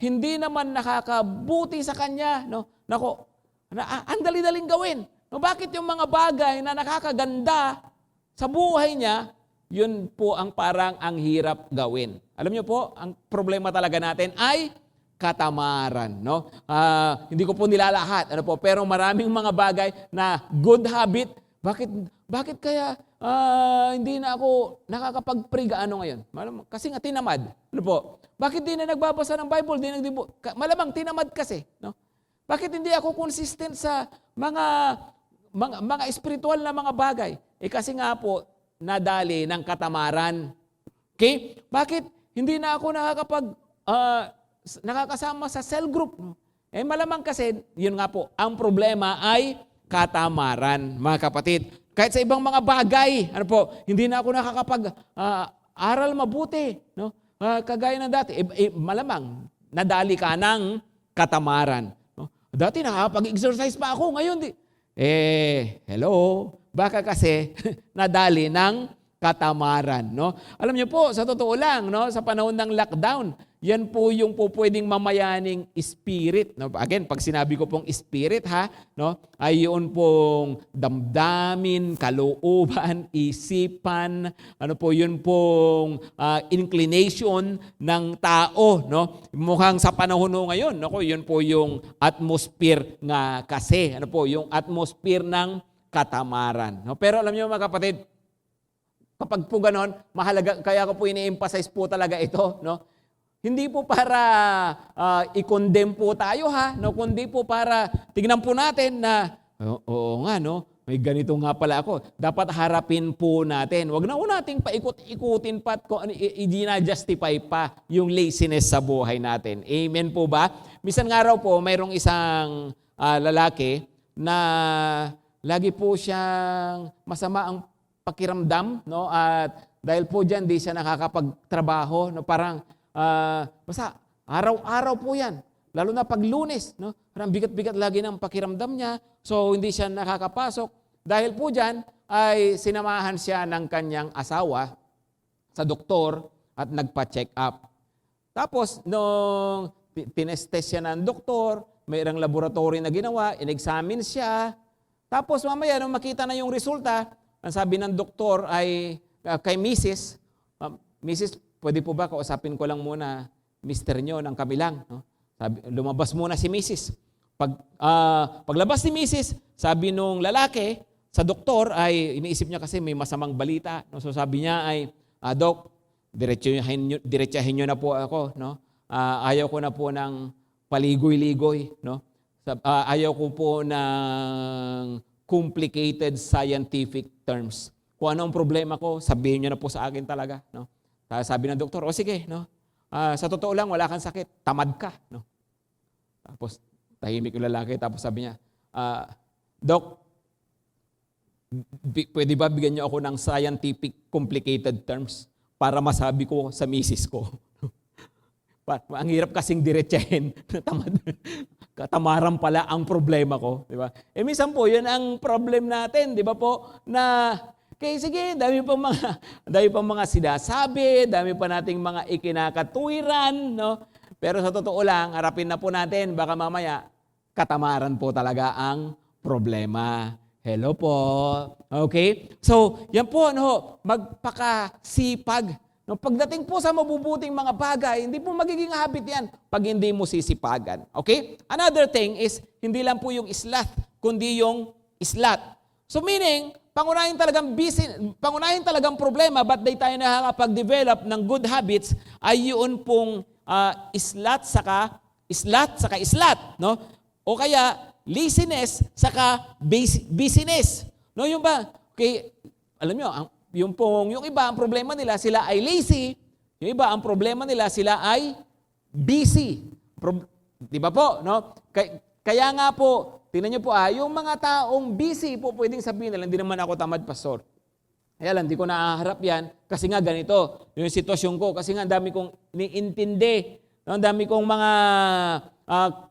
hindi naman nakakabuti sa kanya, no? Nako, ang dali-daling gawin. No, bakit yung mga bagay na nakakaganda sa buhay niya, yun po ang parang ang hirap gawin. Alam niyo po, ang problema talaga natin ay katamaran, no? Hindi ko po nilalahat, ano po, pero maraming mga bagay na good habit. Bakit kaya hindi na ako nakakapag-pray ngayon? Kasi nga tinamad. Ano po? Bakit di na nagbabasa ng Bible? Malamang tinamad kasi, no? Bakit hindi ako consistent sa mga espiritual na mga bagay? Kasi nga po nadali ng katamaran. Okay? Bakit hindi na ako nakakasama sa cell group. No? Eh malamang kasi, yun nga po, ang problema ay katamaran, mga kapatid. Kahit sa ibang mga bagay, ano po, hindi na ako nakakapag-aral mabuti. No? Kagaya ng dati, malamang, nadali ka ng katamaran. No? Dati nakakapag-exercise pa ako, ngayon di. Hello, baka kasi nadali ng katamaran, no? Alam niyo po, sa totoo lang, no, sa panahon ng lockdown, yan po yung po pwedeng mamayaning spirit, no? Again, pag sinabi ko pong spirit, no, ay yun pong damdamin, kalooban, isipan, ano po yun pong inclination ng tao, no? Mukhang sa panahon ngayon, no, yun po yung atmosphere nga kasi, ano po, yung atmosphere ng katamaran, no? Pero alam niyo mga kapatid, kapag po ganon, mahalaga, kaya ko po ini-emphasize po talaga ito, no? Hindi po para i-condemn po tayo, no? Kundi po para tignan po natin na, oo nga, no? May ganito nga pala ako. Dapat harapin po natin. Huwag na po nating paikot-ikutin pa at i-justify pa yung laziness sa buhay natin. Amen po ba? Minsan nga raw po, mayroong isang lalaki na lagi po siyang masama ang pakiramdam, no? At dahil po diyan di siya nakakapagtrabaho, no? Parang basta araw-araw po 'yan. Lalo na pag Lunes, no? Parang bigat-bigat lagi ng pakiramdam niya. So hindi siya nakakapasok. Dahil po diyan ay sinamahan siya ng kanyang asawa sa doktor at nagpa-check up. Tapos nung tinest-test siya ng doktor, mayroong laboratory na ginawa, in-examine siya. Tapos mamaya nung makita na yung resulta, ang sabi ng doktor ay kay Mrs. Mrs., pwede po ba kausapin ko lang muna mister nyo ng kabilang? No? Sabi, lumabas muna si Mrs. Paglabas ni Mrs., sabi nung lalaki sa doktor ay iniisip niya kasi may masamang balita. No? So sabi niya ay, Dok, diretsahin nyo na po ako. No? Ayaw ko na po ng paligoy-ligoy. No? Ayaw ko po ng complicated scientific terms. Kung ano ang problema ko, sabihin niyo na po sa akin talaga. No? Sabi ng doktor, sige, no? Sa totoo lang, wala kang sakit, tamad ka. No? Tapos, tahimik yung lalaki, tapos sabi niya, Dok, pwede ba bigyan niyo ako ng scientific complicated terms para masabi ko sa misis ko? Ang hirap kasing diretsahin, tamad. Katamaran pala ang problema ko, di ba? Minsan po, yun ang problem natin, di ba po? Na, sige, dami pa mga sinasabi, dami pa nating mga ikinakatuwiran, no? Pero sa totoo lang, harapin na po natin, baka mamaya, katamaran po talaga ang problema. Hello po. Okay? So, yan po, no? Magpakasipag. No, pagdating po sa mabubuting mga bagay, hindi po magiging habit yan pag hindi mo sisipagan. Okay? Another thing is, hindi lang po yung islat, kundi yung islat. So meaning, pangunahin talagang problema, but di tayo nakakapag-develop ng good habits, ay yun pong islat saka islat. No? O kaya, laziness saka busyness. No, yung ba? Okay, alam nyo, yung iba, ang problema nila, sila ay lazy. Yung iba, ang problema nila, sila ay busy. Di ba po? No? Kaya nga po, tingnan nyo po, yung mga taong busy po, pwedeng sabihin nila, hindi naman ako tamad, pastor. Kaya lang, hindi ko naaharap yan, kasi nga ganito, yung sitwasyon ko, kasi nga ang dami kong iniintindi, ang dami kong mga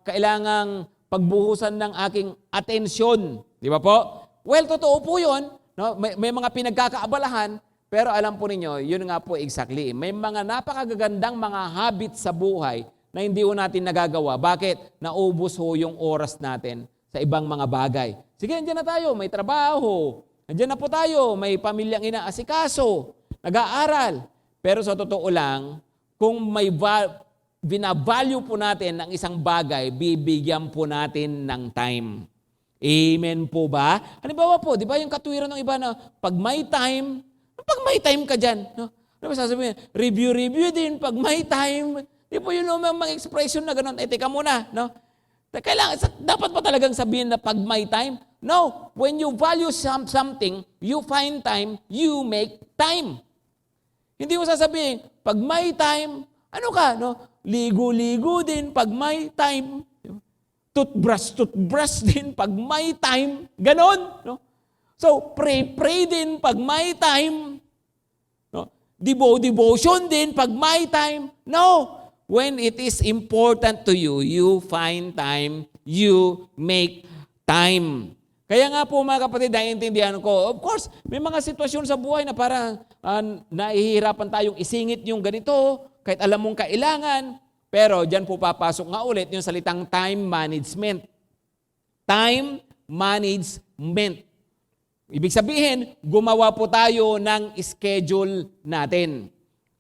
kailangang pagbuhusan ng aking atensyon. Di ba po? Well, totoo po yun. No, may mga pinagkakaabalahan, pero alam po ninyo, yun nga po exactly. May mga napakagagandang mga habits sa buhay na hindi ho natin nagagawa. Bakit? Naubos ho yung oras natin sa ibang mga bagay. Sige, nandiyan na tayo, may trabaho. Nandiyan na po tayo, may pamilyang inaasikaso, nag-aaral. Pero sa totoo lang, kung may binavalue po natin ng isang bagay, bibigyan po natin ng time. Amen po ba? Halimbawa po, di ba yung katwiran ng iba na pag may time ka dyan. No? Ano ba sasabihin? Review din pag may time. Di po yun mga expression na gano'n. Teka muna. No? Dapat pa talagang sabihin na pag may time? No. When you value something, you find time, you make time. Hindi mo sasabihin, pag may time, ano ka? No? ligo-ligo din pag may time. Toothbrush din pag may time. Ganon. No? So, pray din pag may time. No? Devotion din pag may time. No. When it is important to you, you find time, you make time. Kaya nga po mga kapatid, naiintindihan ko, of course, may mga sitwasyon sa buhay na parang nahihirapan tayong isingit yung ganito, kahit alam mong kailangan, pero dyan po papasok nga ulit yung salitang time management. Time management. Ibig sabihin, gumawa po tayo ng schedule natin.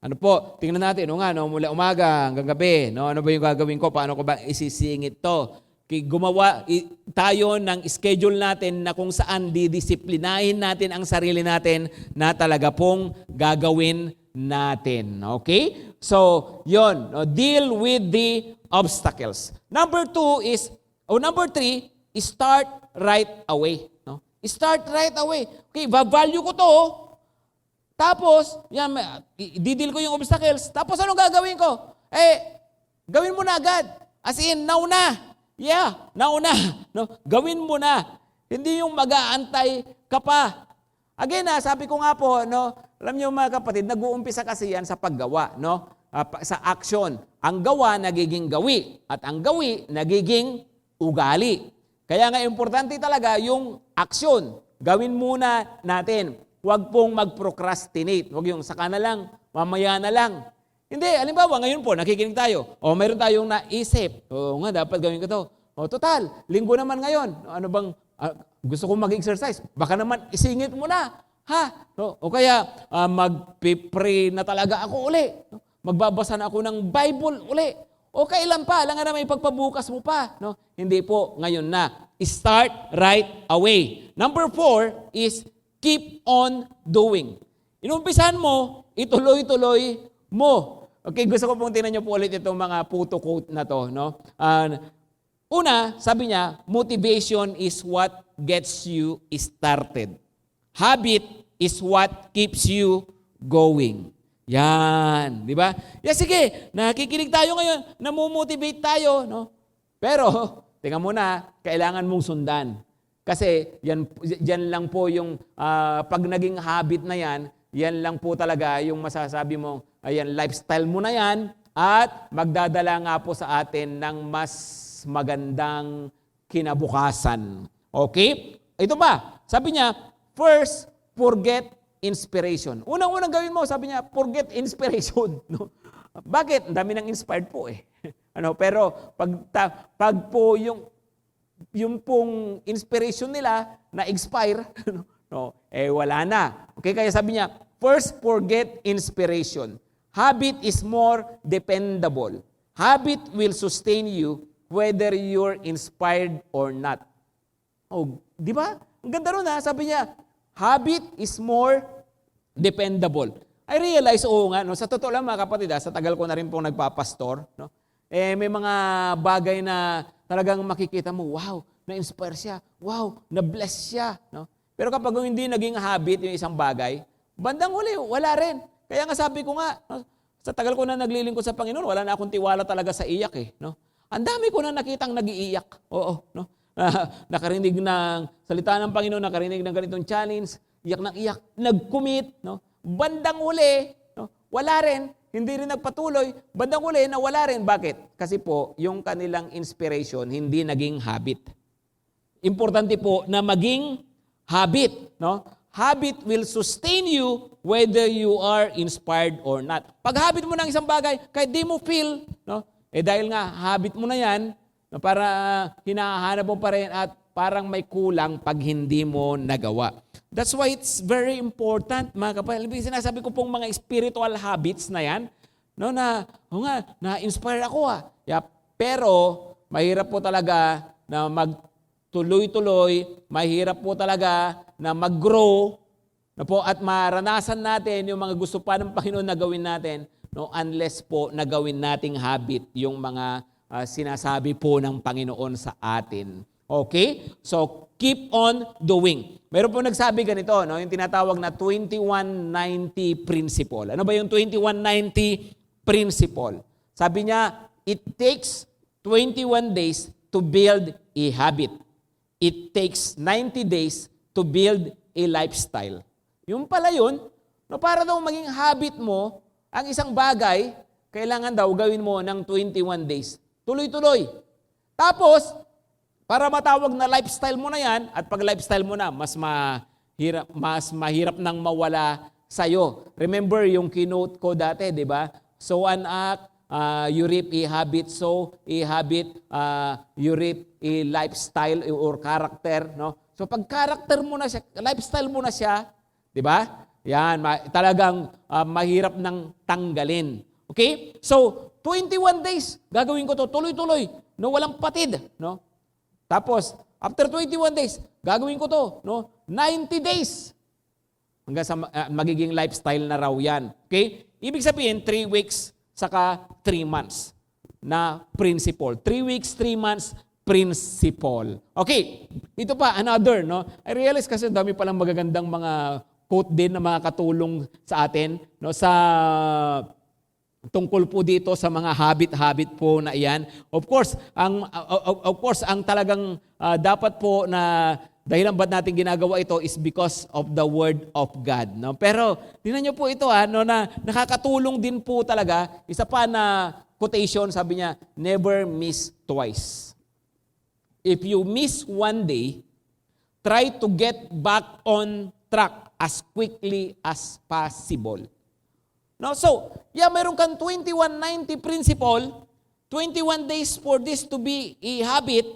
Ano po, tingnan natin, mula umaga hanggang gabi, ano ba yung gagawin ko, paano ko ba isisingit to? Gumawa tayo ng schedule natin na kung saan didisiplinahin natin ang sarili natin na talaga pong gagawin natin. Okay? So, yon, deal with the obstacles. Number 3, start right away. No? Start right away. Okay, value ko to. Tapos, didil ko yung obstacles. Tapos, anong gagawin ko? Gawin mo na agad. As in, nauna. Yeah, nauna. No? Gawin mo na. Hindi yung mag-aantay ka pa. Again, sabi ko nga po, alam niyo mga kapatid, nag-uumpisa kasi yan sa paggawa. Sa action. Ang gawa, nagiging gawi. At ang gawi, nagiging ugali. Kaya nga, importante talaga yung action. Gawin muna natin. Huwag pong mag-procrastinate. Huwag yung saka na lang, mamaya na lang. Hindi, halimbawa, ngayon po, nakikinig tayo. Mayroon tayong naisip. Dapat gawin ko to. Total, linggo naman ngayon. Ano bang, gusto kong mag-exercise. Baka naman, isingit mo na. O kaya, mag-pray na talaga ako uli. Magbabasa na ako ng Bible uli. O kailan pa? Alam nga na may pagpabukas mo pa. Hindi po, ngayon na. Start right away. Number 4 is keep on doing. Inumpisan mo, ituloy-tuloy mo. Okay, gusto ko pong tingnan niyo po ulit itong mga puto quote na to. Una, sabi niya, motivation is what gets you started. Habit is what keeps you going. Yan, di ba? Sige, nakikinig tayo ngayon, namumotivate tayo. Pero, tingnan mo na, kailangan mong sundan. Kasi yan lang po yung, pag naging habit na yan lang po talaga yung masasabi mo, lifestyle mo na yan, at magdadala nga po sa atin ng mas magandang kinabukasan. Okay? Ito pa, sabi niya, first, forget inspiration. Unang-unang gawin mo, sabi niya, forget inspiration. Bakit? Ang dami ng inspired po eh. Pero pag po yung pong inspiration nila na-expire, wala na. Okay, kaya sabi niya, first, forget inspiration. Habit is more dependable. Habit will sustain you whether you're inspired or not. Di ba? Ang ganda ron sabi niya, habit is more dependable. I realize, sa totoo lang mga kapatid, sa tagal ko na rin pong nagpapastor, may mga bagay na talagang makikita mo, wow, na-inspire siya, wow, na-bless siya. Pero kapag hindi naging habit yung isang bagay, bandang huli, wala rin. Kaya nga sabi ko nga, sa tagal ko na naglilingkod sa Panginoon, wala na akong tiwala talaga sa iyak eh. Ang dami ko na nakitang nag-iiyak. Nakarinig ng salita ng Panginoon, nakarinig ng ganitong challenge, iyak ng iyak, nag-commit. Bandang huli, wala rin. Hindi rin nagpatuloy, bandang huli na wala rin. Bakit? Kasi po, yung kanilang inspiration hindi naging habit. Importante po na maging habit. Habit will sustain you whether you are inspired or not. Pag habit mo ng isang bagay, kahit di mo feel, dahil nga habit mo na yan, para hinahanap mo pa rin at parang may kulang pag hindi mo nagawa. That's why it's very important, mga kapatid. Sinasabi ko pong mga spiritual habits na yan, na-inspire ako Pero, mahirap po talaga na magtuloy-tuloy, mahirap po talaga na mag-grow, at maranasan natin yung mga gusto pa ng Panginoon na gawin natin, unless po na gawin nating habit yung mga sinasabi po ng Panginoon sa atin. Okay? So, keep on doing. Meron po nagsabi ganito, yung tinatawag na 2190 principle. Ano ba yung 2190 principle? Sabi niya, it takes 21 days to build a habit. It takes 90 days to build a lifestyle. Yung pala yun, no, para daw maging habit mo, ang isang bagay, kailangan daw gawin mo ng 21 days. Tuloy-tuloy. Tapos, para matawag na lifestyle mo na yan, at pag lifestyle mo na, mas mahirap nang mawala sa'yo. Remember yung keynote ko dati, di ba? So an act, you reap a habit. So a habit, you reap a lifestyle or character. No? So pag character mo na siya, lifestyle mo na siya, di ba? Yan, talagang mahirap nang tanggalin. Okay? So, 21 days, gagawin ko to tuloy-tuloy, no, walang patid, no? Tapos, after 21 days, gagawin ko to, no, 90 days. Hanggang sa magiging lifestyle na raw yan. Okay? Ibig sabihin, 3 weeks, saka 3 months na principle. 3 weeks, 3 months, principle. Okay, ito pa, another, no? I realize kasi dami palang magagandang mga quote din na makakatulong sa atin, no, sa tungkol po dito sa mga habit po na iyan. Of course, ang talagang dapat po na dahilan ba't natin ginagawa ito is because of the Word of God. No? Pero tingnan niyo po ito, no, na nakakatulong din po talaga. Isa pa na quotation, sabi niya, never miss twice. If you miss one day, try to get back on track as quickly as possible. No, so, meron kang 2190 principle, 21 days for this to be a habit.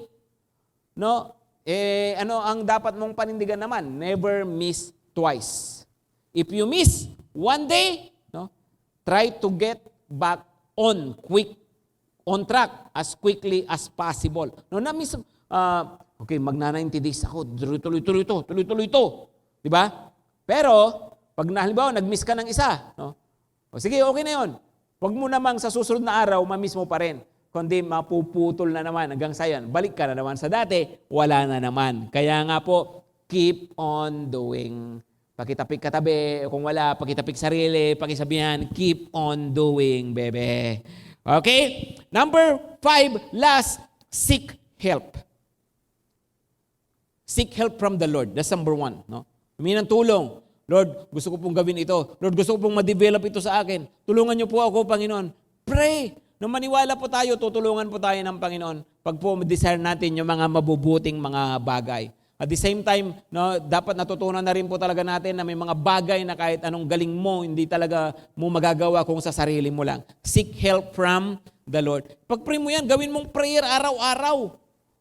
No? Ano ang dapat mong panindigan naman? Never miss twice. If you miss one day, no, try to get back on track as quickly as possible. No, na-miss, okay, magna-90 days ako, tuloy-tuloy to. Di ba? Pero, pag halimbawa, nag-miss ka ng isa, no? O sige, okay na yun. Huwag mo namang sa susunod na araw, ma-miss mo pa rin. Kundi mapuputol na naman hanggang sa yan. Balik ka na naman sa dati, wala na naman. Kaya nga po, keep on doing. Pakitapik katabi, kung wala, pakitapik sarili, pakisabihan, keep on doing, bebe. Okay? Number 5, last, seek help. Seek help from the Lord. That's number 1. No? Humingi ng tulong. Lord, gusto ko pong gawin ito. Lord, gusto ko pong ma-develop ito sa akin. Tulungan niyo po ako, Panginoon. Pray. Nung maniwala po tayo, tutulungan po tayo ng Panginoon pag po desire natin yung mga mabubuting mga bagay. At the same time, no, dapat natutunan na rin po talaga natin na may mga bagay na kahit anong galing mo, hindi talaga mo magagawa kung sa sarili mo lang. Seek help from the Lord. Pag pray mo yan, gawin mong prayer araw-araw.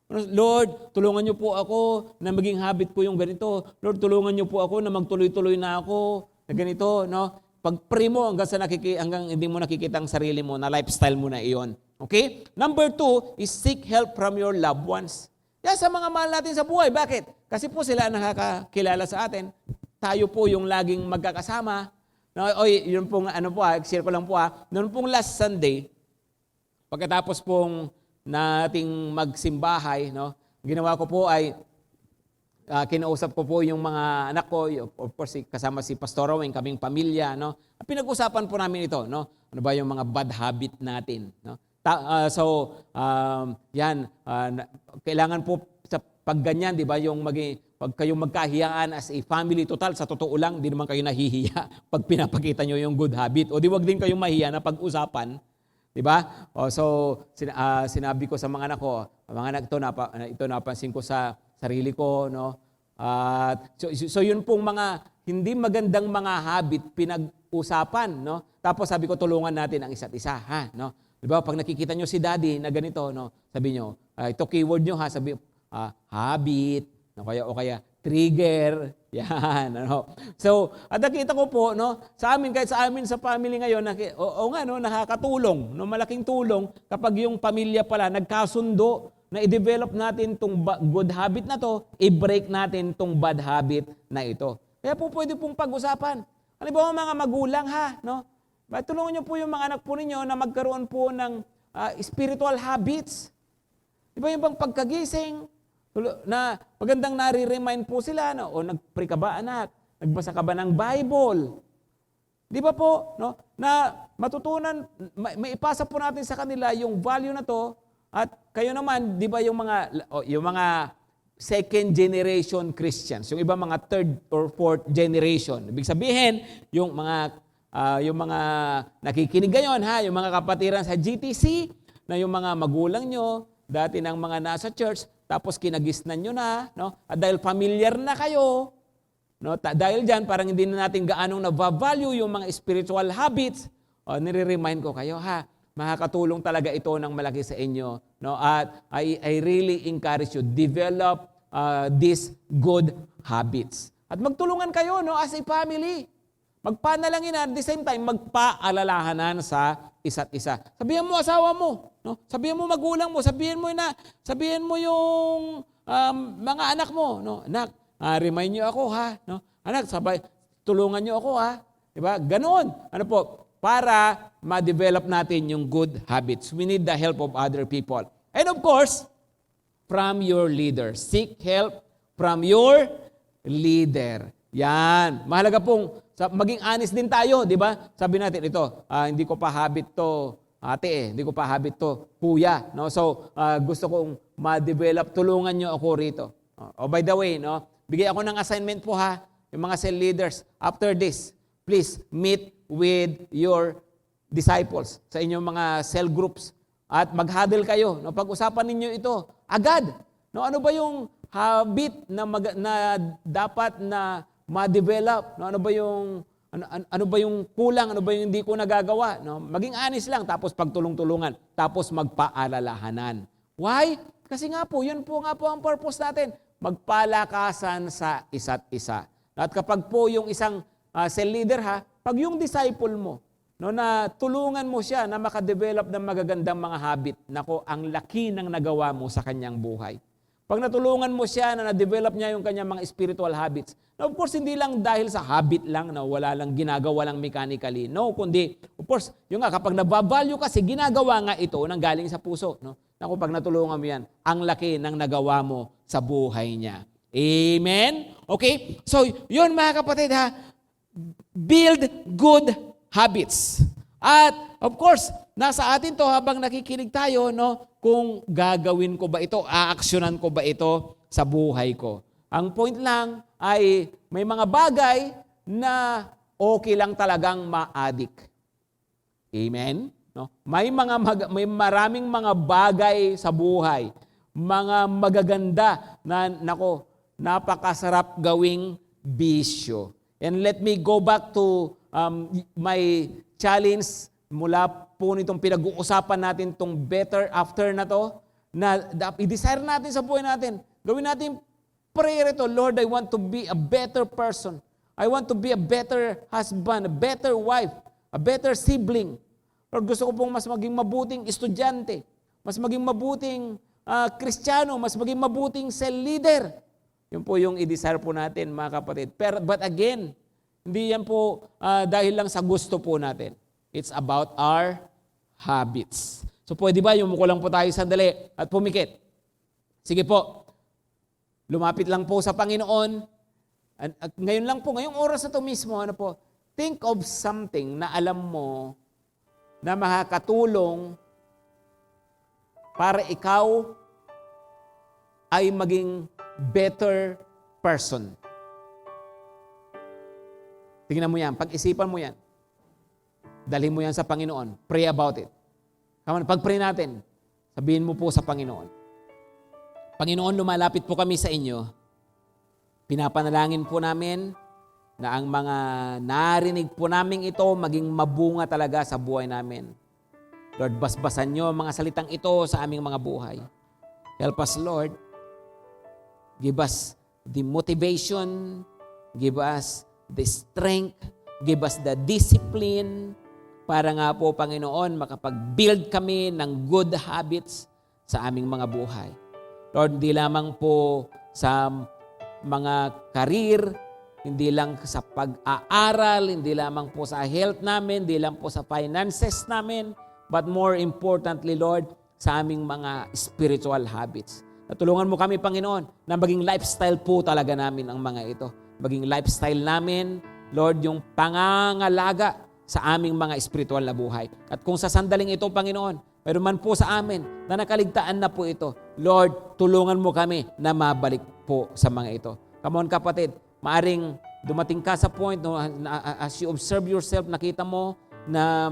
Lord, tulungan niyo po ako na maging habit ko yung ganito. Lord, tulungan niyo po ako na magtuloy-tuloy na ako na ganito, no? Pag pray mo hanggang hindi mo nakikita ang sarili mo, na lifestyle mo na iyon. Okay? Number 2 is seek help from your loved ones. Yan sa mga mahal natin sa buhay. Bakit? Kasi po sila nakakakilala sa atin. Tayo po yung laging magkakasama. No, yun pong share ko lang po Noon pong last Sunday, pagkatapos pong nating magsimbahay, no? Ginawa ko po ay kinausap ko po yung mga anak ko, of course kasama si Pastor Owen, kaming pamilya, no? Pinag-usapan po namin ito, no? Ano ba yung mga bad habit natin, no? Kailangan po sa pagganyan, di ba, yung pag kayong magkahiyaan as a family, total, sa totoo lang, di naman kayo nahihiya pag pinapakita nyo yung good habit. O di wag din kayong mahiya na pag-usapan. Diba? Sinabi ko sa mga anak ko, mga anak, ito napansin ko sa sarili ko, no? So yun pong mga hindi magandang mga habit pinag-usapan, no? Tapos sabi ko, tulungan natin ang isa't isa, ha, no? Diba? Pag nakikita nyo si daddy na ganito, no? Sabi nyo, ito keyword nyo, ha? Sabi, habit, no? O kaya trigger, yan, ano. So, at nakita ko po, no, kahit sa amin sa family ngayon, nakakatulong, no, malaking tulong kapag yung pamilya pala nagkasundo na i-develop natin tong good habit na to, i-break natin tong bad habit na ito. Kaya po pwede pong pag-usapan. Halimbawa mga magulang, ha, no? Tulungan niyo po yung mga anak po ninyo na magkaroon po ng spiritual habits. Di ba yung bang pagkagising, na magandang nare-remind po sila, no? O nag-pray ka ba, anak? Nagbasa ka ba ng Bible? Di ba po, no? Na matutunan, maipasa po natin sa kanila yung value na to at kayo naman, di ba yung mga second generation Christians, yung iba mga third or fourth generation. Ibig sabihin, yung mga nakikinig ngayon, yung mga kapatiran sa GTC, na yung mga magulang nyo, dati ng mga nasa church, tapos kinagisnan nyo na, no? At dahil familiar na kayo, no? Dahil dyan, parang hindi na natin gaanong na-value yung mga spiritual habits, nire-remind ko kayo, makakatulong talaga ito ng malaki sa inyo. No? At I really encourage you, develop these good habits. At magtulungan kayo, no, as a family. Magpanalangin at the same time, magpaalalahanan sa isa't isa. Sabihan mo asawa mo, no? Sabihan mo magulang mo, sabihan mo yung mga anak mo, no? Anak, remind niyo ako no? Anak, tulungan niyo ako Diba? Ganon. Ano po? Para ma-develop natin yung good habits. We need the help of other people. And of course, from your leader. Seek help from your leader. Yan. Mahalaga pong maging honest din tayo, di ba? Sabi natin ito, hindi ko pa habit to, ate hindi ko pa habit to, kuya. No? So, gusto kong ma-develop, tulungan nyo ako rito. By the way, no, bigay ako ng assignment po yung mga cell leaders. After this, please meet with your disciples sa inyong mga cell groups at mag-huddle kayo. No? Pag-usapan ninyo ito agad. No? Ano ba yung habit na dapat na ma-develop? No? Ano ba yung kulang? Ano ba yung hindi ko nagagawa? No? Maging honest lang, tapos pagtulong-tulungan, tapos magpaalalahanan. Why? Kasi nga po, yun po nga po ang purpose natin. Magpalakasan sa isa't isa. At kapag po yung isang cell leader pag yung disciple mo, no, na tulungan mo siya na makadevelop ng magagandang mga habit, nako, ang laki ng nagawa mo sa kanyang buhay. Pag natulungan mo siya na na-develop niya yung kanyang mga spiritual habits, now, of course, hindi lang dahil sa habit lang na wala lang ginagawa lang mechanically. No, kundi, of course, yung kapag nabavalue kasi, ginagawa nga ito nang galing sa puso. No? Naku, pag natulungan mo yan, ang laki ng nagawa mo sa buhay niya. Amen? Okay? So, yun mga kapatid build good habits. At, of course, nasa atin to habang nakikinig tayo, no, kung gagawin ko ba ito, aaksyonan ko ba ito sa buhay ko. Ang point lang ay may mga bagay na okay lang talagang ma-addict. Amen? No? May maraming mga bagay sa buhay, mga magaganda na napakasarap gawing bisyo. And let me go back to my challenge mula po nitong pinag-uusapan natin tong better after na to, na i-desire natin sa buhay natin. Gawin natin prayer ito, Lord, I want to be a better person. I want to be a better husband, a better wife, a better sibling. Lord, gusto ko pong mas maging mabuting estudyante, mas maging mabuting Kristiyano, mas maging mabuting cell leader. Yun po yung i-desire po natin, mga kapatid. But again, hindi yan po dahil lang sa gusto po natin. It's about our habits. So pwede ba, yumuko lang po tayo sandali at pumikit. Sige po, lumapit lang po sa Panginoon. At ngayon lang po, ngayong oras na ito mismo, think of something na alam mo na makakatulong para ikaw ay maging better person. Tingnan mo yan, pag-isipan mo yan. Dalhin mo yan sa Panginoon. Pray about it. Come on, pag-pray natin, sabihin mo po sa Panginoon. Panginoon, lumalapit po kami sa inyo. Pinapanalangin po namin na ang mga narinig po namin ito maging mabunga talaga sa buhay namin. Lord, basbasan nyo ang mga salitang ito sa aming mga buhay. Help us, Lord. Give us the motivation. Give us the strength. Give us the discipline para nga po, Panginoon, makapag-build kami ng good habits sa aming mga buhay. Lord, hindi lamang po sa mga career, hindi lang sa pag-aaral, hindi lamang po sa health namin, hindi lang po sa finances namin, but more importantly, Lord, sa aming mga spiritual habits. Natulungan mo kami, Panginoon, na maging lifestyle po talaga namin ang mga ito. Maging lifestyle namin Lord, yung pangangalaga sa aming mga espiritual na buhay. At kung sa sandaling ito, Panginoon, mayroon man po sa amin na nakaligtaan na po ito, Lord, tulungan mo kami na mabalik po sa mga ito. Come on, kapatid, maaring dumating ka sa point no, as you observe yourself, nakita mo na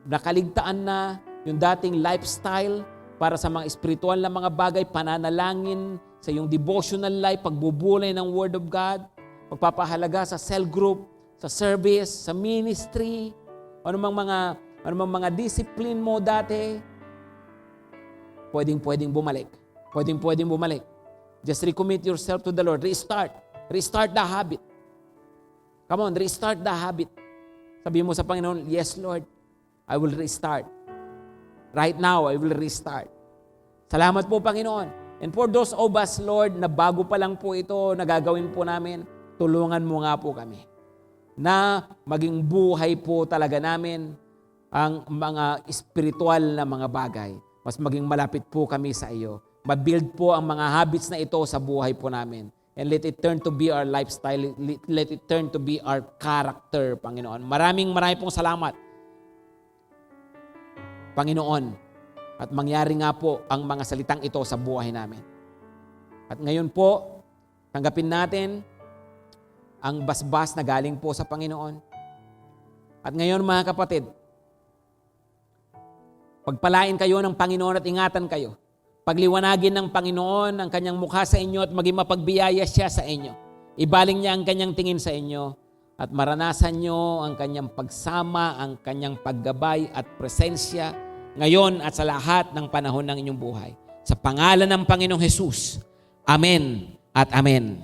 nakaligtaan na yung dating lifestyle para sa mga espiritual na mga bagay, pananalangin, sa yung devotional life, pagbubulay ng Word of God, pagpapahalaga sa cell group, sa service, sa ministry, ano mang mga discipline mo dati, pwedeng bumalik. Pwedeng bumalik. Just recommit yourself to the Lord. Restart. Restart the habit. Come on, restart the habit. Sabihin mo sa Panginoon, yes, Lord, I will restart. Right now, I will restart. Salamat po, Panginoon. And for those of us, Lord, na bago pa lang po ito, nagagawin po namin, tulungan mo nga po kami na maging buhay po talaga namin ang mga espiritual na mga bagay. Mas maging malapit po kami sa iyo. Mabuild po ang mga habits na ito sa buhay po namin. And let it turn to be our lifestyle. Let it turn to be our character, Panginoon. Maraming pong salamat, Panginoon. At mangyari nga po ang mga salitang ito sa buhay namin. At ngayon po, tanggapin natin ang basbas na galing po sa Panginoon. At ngayon, mga kapatid, pagpalain kayo ng Panginoon at ingatan kayo. Pagliwanagin ng Panginoon ang kanyang mukha sa inyo at maging mapagbiyaya siya sa inyo. Ibaling niya ang kanyang tingin sa inyo at maranasan nyo ang kanyang pagsama, ang kanyang paggabay at presensya ngayon at sa lahat ng panahon ng inyong buhay. Sa pangalan ng Panginoong Hesus, Amen at Amen.